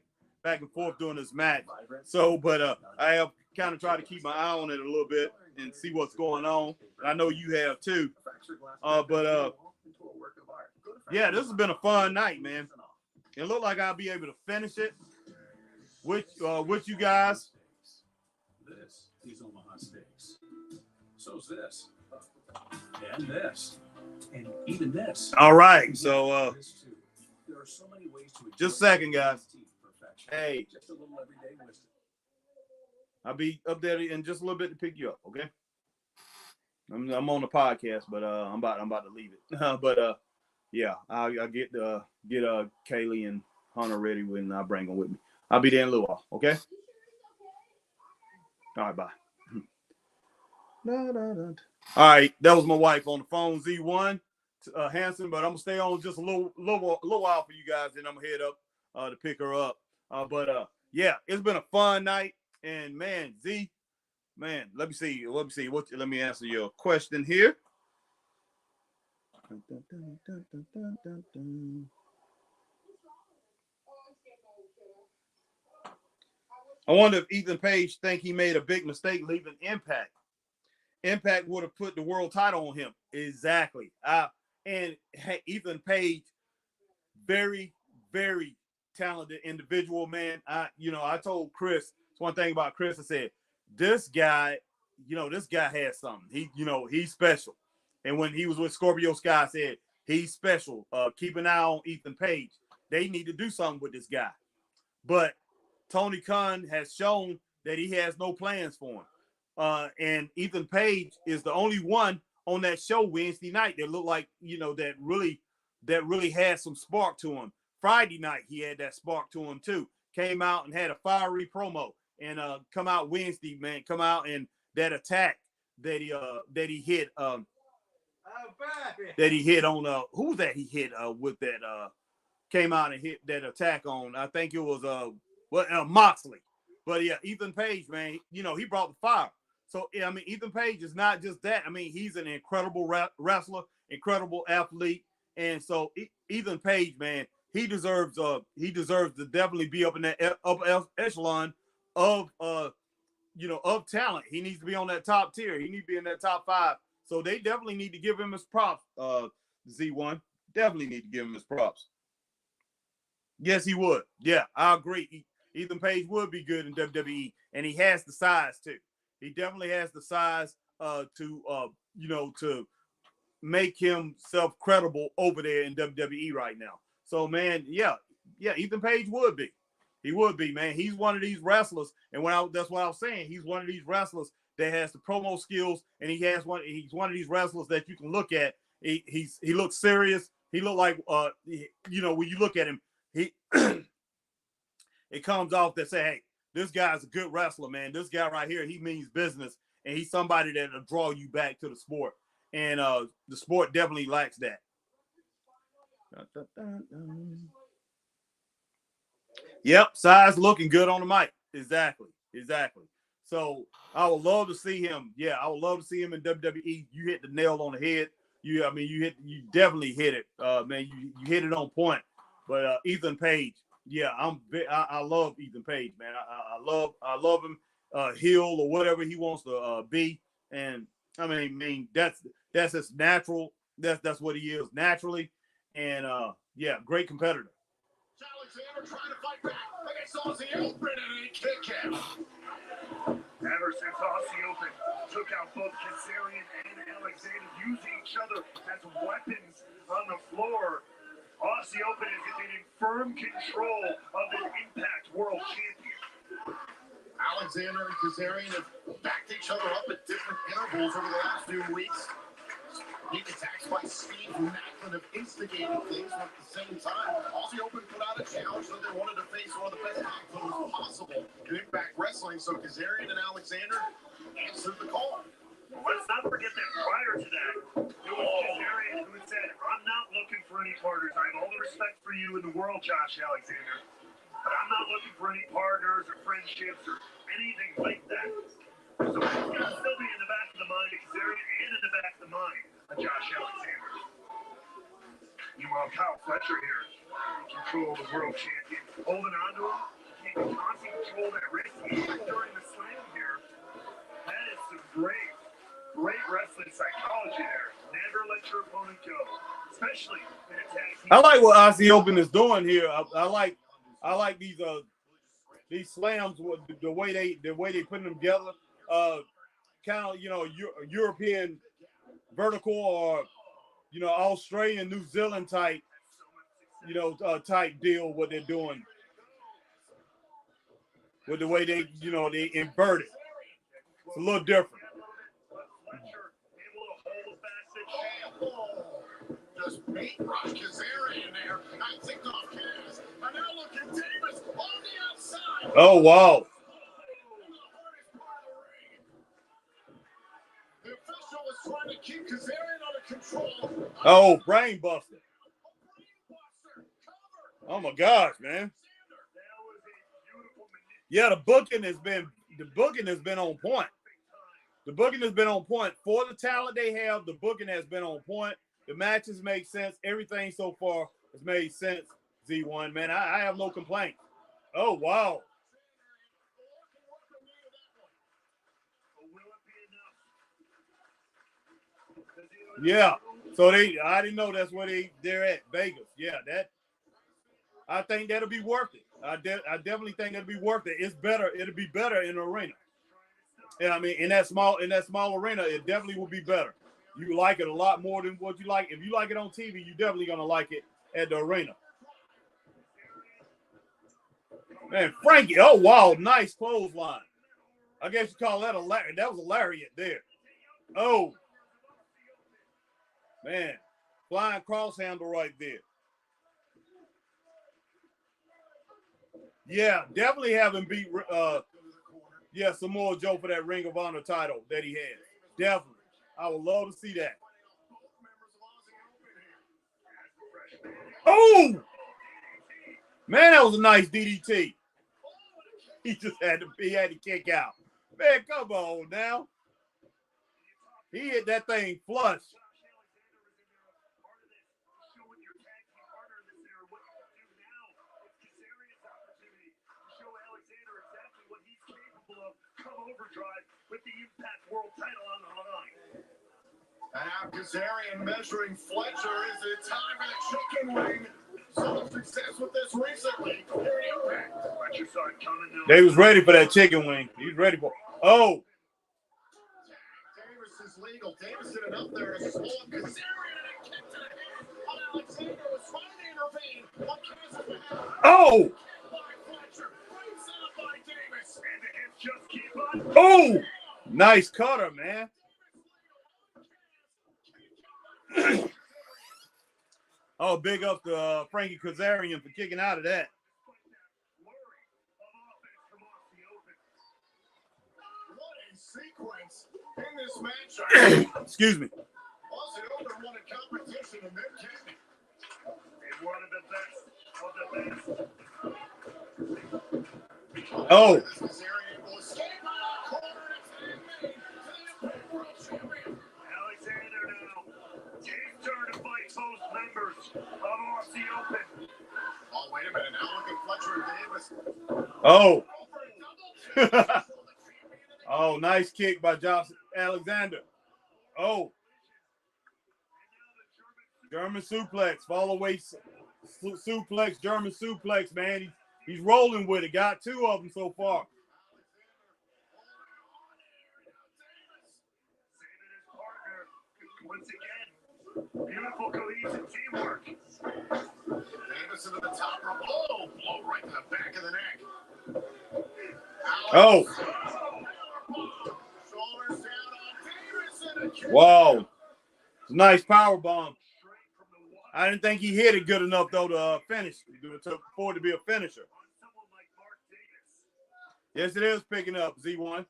and forth during this match. So, but I have kind of tried to keep my eye on it a little bit and see what's going on. I know you have too. Yeah, this has been a fun night, man. It looked like I'll be able to finish it with you guys. This is Omaha Steaks. So's this. And this. And even this. All right. So there are so many ways to just a second, guys. Hey, just a little everyday wisdom. I'll be up there in just a little bit to pick you up, okay? I'm on the podcast, but I'm about to leave it. Yeah, I'll get Kaylee and Hunter ready when I bring them with me. I'll be there in a little while, okay? All right, bye. All right, that was my wife on the phone, Z1, Hanson, but I'm gonna stay on just a little while for you guys, and I'm gonna head up to pick her up. Yeah, it's been a fun night, and man, Z, man, let me see. Let me answer your question here. I wonder if Ethan Page think he made a big mistake leaving Impact. Impact would have put the world title on him. Exactly. And Ethan Page, very, very talented individual, man. I told Chris, it's one thing about Chris, I said, this guy has something. He's special. And when he was with Scorpio Sky, I said, he's special. Keep an eye on Ethan Page. They need to do something with this guy. But Tony Khan has shown that he has no plans for him. And Ethan Page is the only one on that show Wednesday night that looked like, that really had some spark to him. Friday night, he had that spark to him too. Came out and had a fiery promo. And come out Wednesday, man. Come out and that attack that he hit on who that he hit with that came out and hit that attack on. I think it was Moxley. But yeah, Ethan Page, man, he brought the fire. So I mean, Ethan Page is not just that. I mean, he's an incredible wrestler, incredible athlete, and so Ethan Page, man, he deserves to definitely be up in that upper echelon of talent. He needs to be on that top tier. He needs to be in that top 5. So they definitely need to give him his props. Z1 definitely need to give him his props. Yes, he would. Yeah, I agree. Ethan Page would be good in WWE, and he has the size too. He definitely has the size to make himself credible over there in WWE right now. So, man, yeah, Ethan Page would be. He would be, man. He's one of these wrestlers, and that's what I was saying. He's one of these wrestlers that has the promo skills, and he's one of these wrestlers that you can look at. He looks serious. He look like when you look at him, it comes off that say, hey, this guy's a good wrestler, man. This guy right here, he means business, and he's somebody that'll draw you back to the sport. And the sport definitely lacks that. Yep, size looking good on the mic. Exactly. So I would love to see him. Yeah, I would love to see him in WWE. You hit the nail on the head. You definitely hit it, man. You hit it on point. But Ethan Page, yeah, I love Ethan Page, man. I love him, heel or whatever he wants to be. And I mean that's his natural. That's what he is naturally. And yeah, great competitor. Alexander trying to fight back against Aussie Open and a kick out. Ever since Aussie Open took out both Kazarian and Alexander, using each other as weapons on the floor, Aussie Open is in firm control of the Impact World Champion. Alexander and Kazarian have backed each other up at different intervals over the last few weeks. Being attacked by Steve Macklin have instigated things, but at the same time, Aussie Open put out a challenge that they wanted to face one of the best tag teams possible in Impact Wrestling, so Kazarian and Alexander answered the call. Let's not forget that prior to that, it was Kazarian who said, I'm not looking for any partners. I have all the respect for you in the world, Josh Alexander, but I'm not looking for any partners or friendships or anything like that. So it's going to still be in the back of the mind of Kazarian and in the back of the mind of Josh Alexander. Meanwhile, Kyle Fletcher here, in control of the world champion, holding on to him, keeping constant control of that wrist, even during the slam here. That is some great wrestling psychology there. Never let your opponent go, especially in a tag team. I like what Aussie Open is doing here. I like these slams, the way they put them together. Kind of European vertical or Australian, New Zealand type type deal. What they're doing with the way they invert it. It's a little different. Just beat Rush Kazarian there. I ticked off Kaz. And now look at Davis on the outside. Oh, wow. The official was trying to keep Kazarian on a Oh, brain buster. Oh my gosh, man. Yeah, the booking has been on point. The booking has been on point. For the talent they have, the booking has been on point. The matches make sense. Everything so far has made sense, Z1, man. I have no complaints. Oh, wow. Yeah. So I didn't know that's where they're at, Vegas. Yeah, I think that'll be worth it. I definitely think that'll be worth it. It's better. It'll be better in the arena. And I mean, in that small arena, it definitely will be better. You like it a lot more than what you like. If you like it on TV, you're definitely gonna like it at the arena. Man, Frankie, oh wow, nice clothesline. I guess you call that that was a lariat there. Oh, man, flying cross handle right there. Yeah, definitely have him beat Samoa Joe for that Ring of Honor title that he has. Definitely. I would love to see that. Oh! Man, that was a nice DDT. He had to kick out. Man, come on now. He hit that thing flush. Overdrive with the Impact World title on the line. And now Kazarian measuring Fletcher. Is it time for the chicken wing? Some success with this recently. Here in Impact. Fletcher saw it coming now. They was ready for that chicken wing. He's ready for. Oh. Davis is legal. Davis did it up there to slow up Kazarian, and a kick to the head of Alexander was trying to intervene. What cares if it happened? Oh. Oh, nice cutter, man. Oh, big up to Frankie Kazarian for kicking out of that. What a sequence in this match. Excuse me. Aussie Open won a competition in mid-kick. One of the best of the best. Oh. Alexander now. His turn to fight both members of Aussie Open. Oh, wait a minute. Now look at Fletcher and Davis. Oh. Oh, nice kick by Josh Alexander. Oh. German suplex. Fall away suplex. German suplex, man. He's rolling with it. Got two of them so far. Once again, beautiful cohesive teamwork. Davis into the top rope. Oh, blow right to the back of the neck. Oh. Shoulders down on Davis. Wow. Nice power bomb. I didn't think he hit it good enough, though, to finish. For it to be a finisher. Yes, it is picking up, Z1.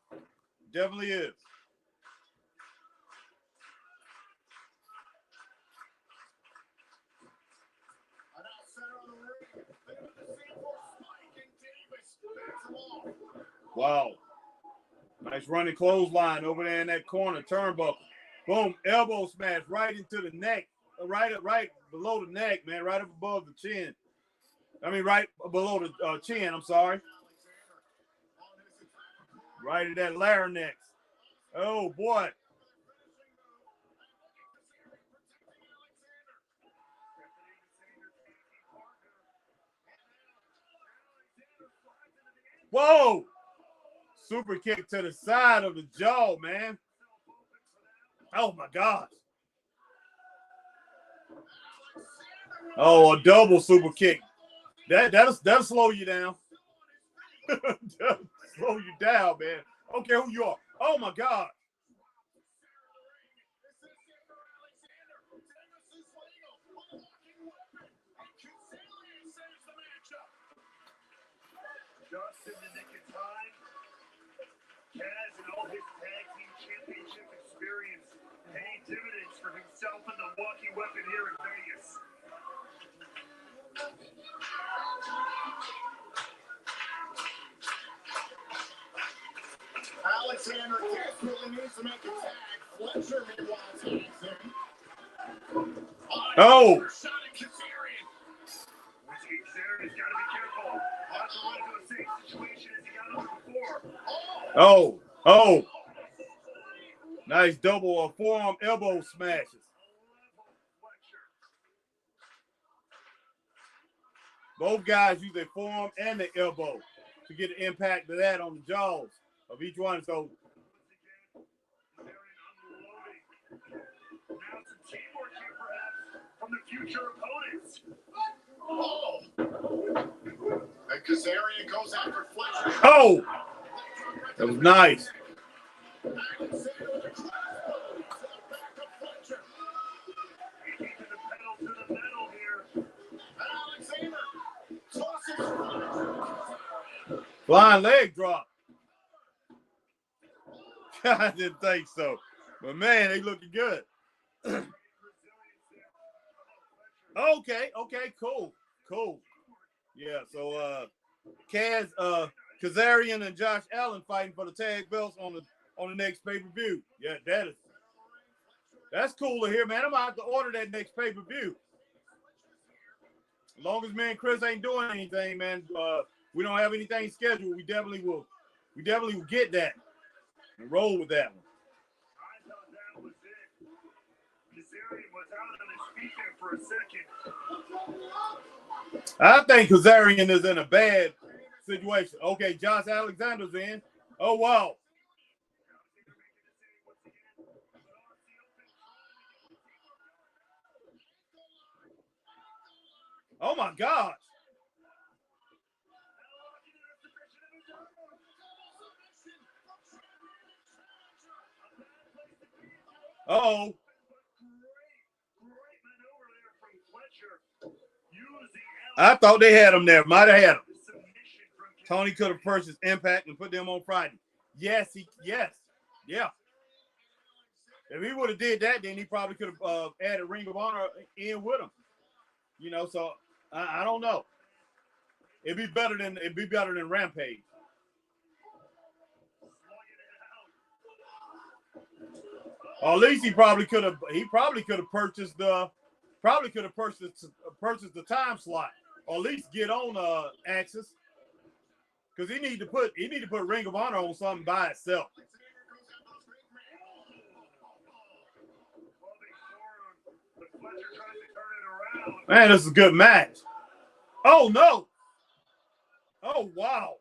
Definitely is. Wow. Nice running clothesline over there in that corner, turnbuckle. Boom, elbow smash right into the neck. Right below the neck, man, right up above the chin. I mean, right below the chin, I'm sorry. Right at that larynx. Oh, boy. Whoa! Super kick to the side of the jaw, man. Oh, my gosh. Oh, a double super kick. That'll slow you down. That'll slow you down, man. I don't care who you are. Oh, my God. Just in the nick of time, Kaz and all his tag team championship experience paying dividends for himself and the walking weapon here in Vegas. Alexander desperately needs to make a tag. Fletcher, meanwhile, tags him. Oh! Shot at Kazarian. Kazarian's got to be careful. Not going into the same situation as he got over before. Oh! Oh! Nice double forearm elbow smashes. Both guys use their forearm and the elbow to get the impact of that on the jaws of each one. So From the future opponents. Oh! And Kazarian goes after Fletcher. oh! That was nice. Alexander with a crossbow to the back of Fletcher. Keeping the pedal to the metal here. And Alexander tosses Fletcher. Flying leg drop. I didn't think so. But man, they looking good. Okay, cool. Yeah, so Kazarian and Josh Allen fighting for the tag belts on the next pay-per-view. Yeah, that's cool to hear, man. I'm gonna have to order that next pay-per-view. As long as me and Chris ain't doing anything, man, we don't have anything scheduled. We definitely will get that and roll with that one. I thought that was it. Kazarian was out on his feet there for a second. I think Kazarian is in a bad situation. Okay, Josh Alexander's in. Oh, wow. Oh, my gosh. Uh-oh. I thought they had him there. Might have had him. Tony could have purchased Impact and put them on Friday. Yes. Yeah. If he would have did that, then he probably could have added Ring of Honor in with him. You know, so I don't know. It'd be better than Rampage. Or at least he probably could have purchased the time slot, or at least get on Axis, because he need to put Ring of Honor on something by itself. Man, this is a good match. Oh no! Oh wow!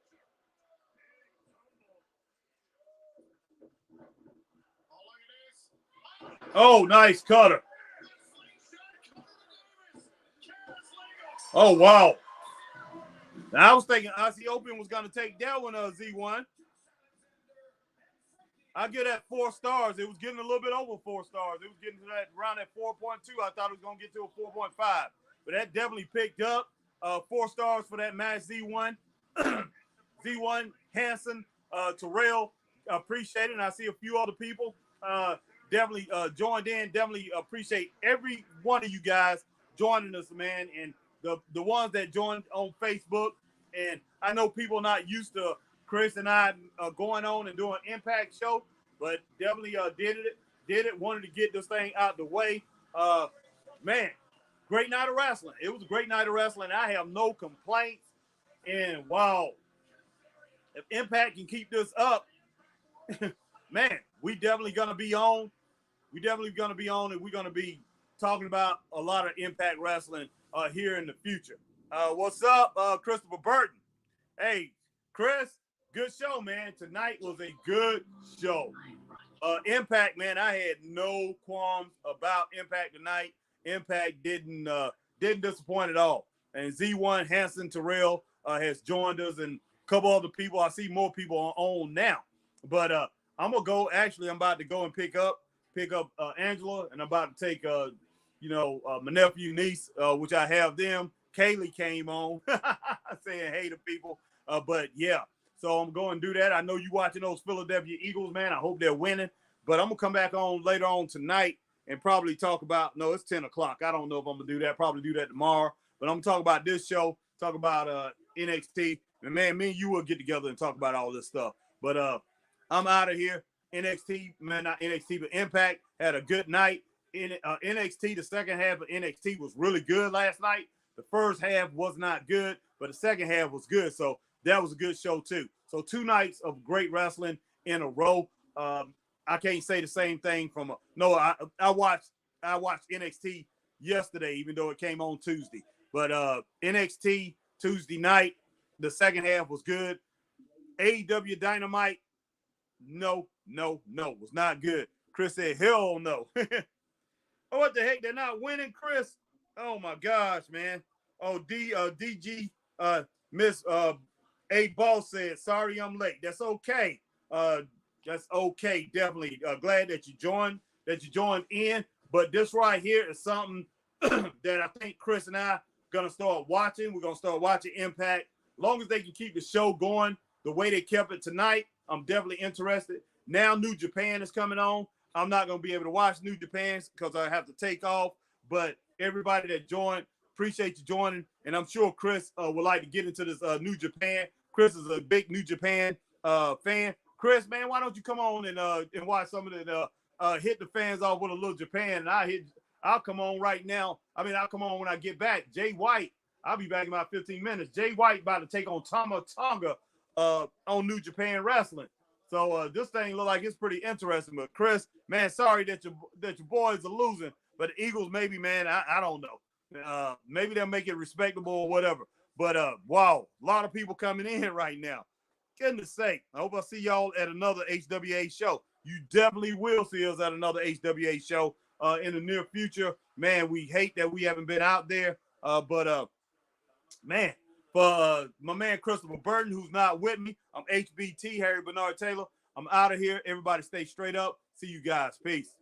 Oh, nice cutter. Oh, wow. Now, I was thinking Aussie Open was going to take that one, Z1. I give that 4 stars. It was getting a little bit over 4 stars. It was getting to that around at 4.2. I thought it was going to get to a 4.5. But that definitely picked up 4 stars for that match, Z1. Z1, Hanson, Terrell, appreciate it. And I see a few other people definitely joined in. Definitely appreciate every one of you guys joining us, man. And the ones that joined on Facebook. And I know people not used to Chris and I going on and doing Impact show, but definitely did it. Wanted to get this thing out the way. Man, great night of wrestling. It was a great night of wrestling. I have no complaints. And wow, if Impact can keep this up, man, we definitely gonna be on. We definitely gonna be on, and we're gonna be talking about a lot of Impact wrestling here in the future. What's up, Christopher Burton? Hey, Chris, good show, man. Tonight was a good show. Impact, man, I had no qualms about Impact tonight. Impact didn't disappoint at all. And Z1, Hanson, Terrell has joined us, and a couple other people. I see more people on now. But I'm gonna go. Actually, I'm about to go and pick up Angela, and I'm about to take my nephew, niece, which I have them. Kaylee came on saying hey to people. But yeah, so I'm going to do that. I know you watching those Philadelphia Eagles, man. I hope they're winning. But I'm gonna come back on later on tonight and probably talk about, no, it's 10 o'clock. I don't know if I'm going to do that. Probably do that tomorrow. But I'm going to talk about this show, talk about NXT. And, man, me and you will get together and talk about all this stuff. But I'm out of here. NXT, man, not NXT, but Impact had a good night. NXT, the second half of NXT was really good last night. The first half was not good, but the second half was good. So that was a good show, too. So 2 nights of great wrestling in a row. I can't say the same thing from I watched NXT yesterday, even though it came on Tuesday. But NXT Tuesday night, the second half was good. AEW Dynamite, no, was not good. Chris said, hell no. Oh, what the heck? They're not winning, Chris? Oh my gosh, man. Oh, DG Miss A Boss said, sorry I'm late. That's okay. That's okay. Definitely glad that you joined in. But this right here is something that I think Chris and I gonna start watching. We're gonna start watching Impact. As long as they can keep the show going the way they kept it tonight, I'm definitely interested. Now New Japan is coming on. I'm not gonna be able to watch New Japan because I have to take off. But everybody that joined, appreciate you joining. And I'm sure Chris would like to get into this New Japan. Chris is a big New Japan fan. Chris, man, why don't you come on and watch some of the hit the fans off with a little Japan, and I'll come on right now. I mean, I'll come on when I get back. Jay White, I'll be back in about 15 minutes. Jay White about to take on Tama Tonga on New Japan Wrestling. So this thing look like it's pretty interesting. But Chris, man, sorry that your boys are losing. But the Eagles, maybe, man, I don't know. Maybe they'll make it respectable or whatever. But wow, a lot of people coming in right now. Goodness sake. I hope I see y'all at another HWA show. You definitely will see us at another HWA show in the near future. Man, we hate that we haven't been out there. But man, for my man Christopher Burton, who's not with me, I'm HBT, Harry Bernard Taylor. I'm out of here. Everybody stay straight up. See you guys. Peace.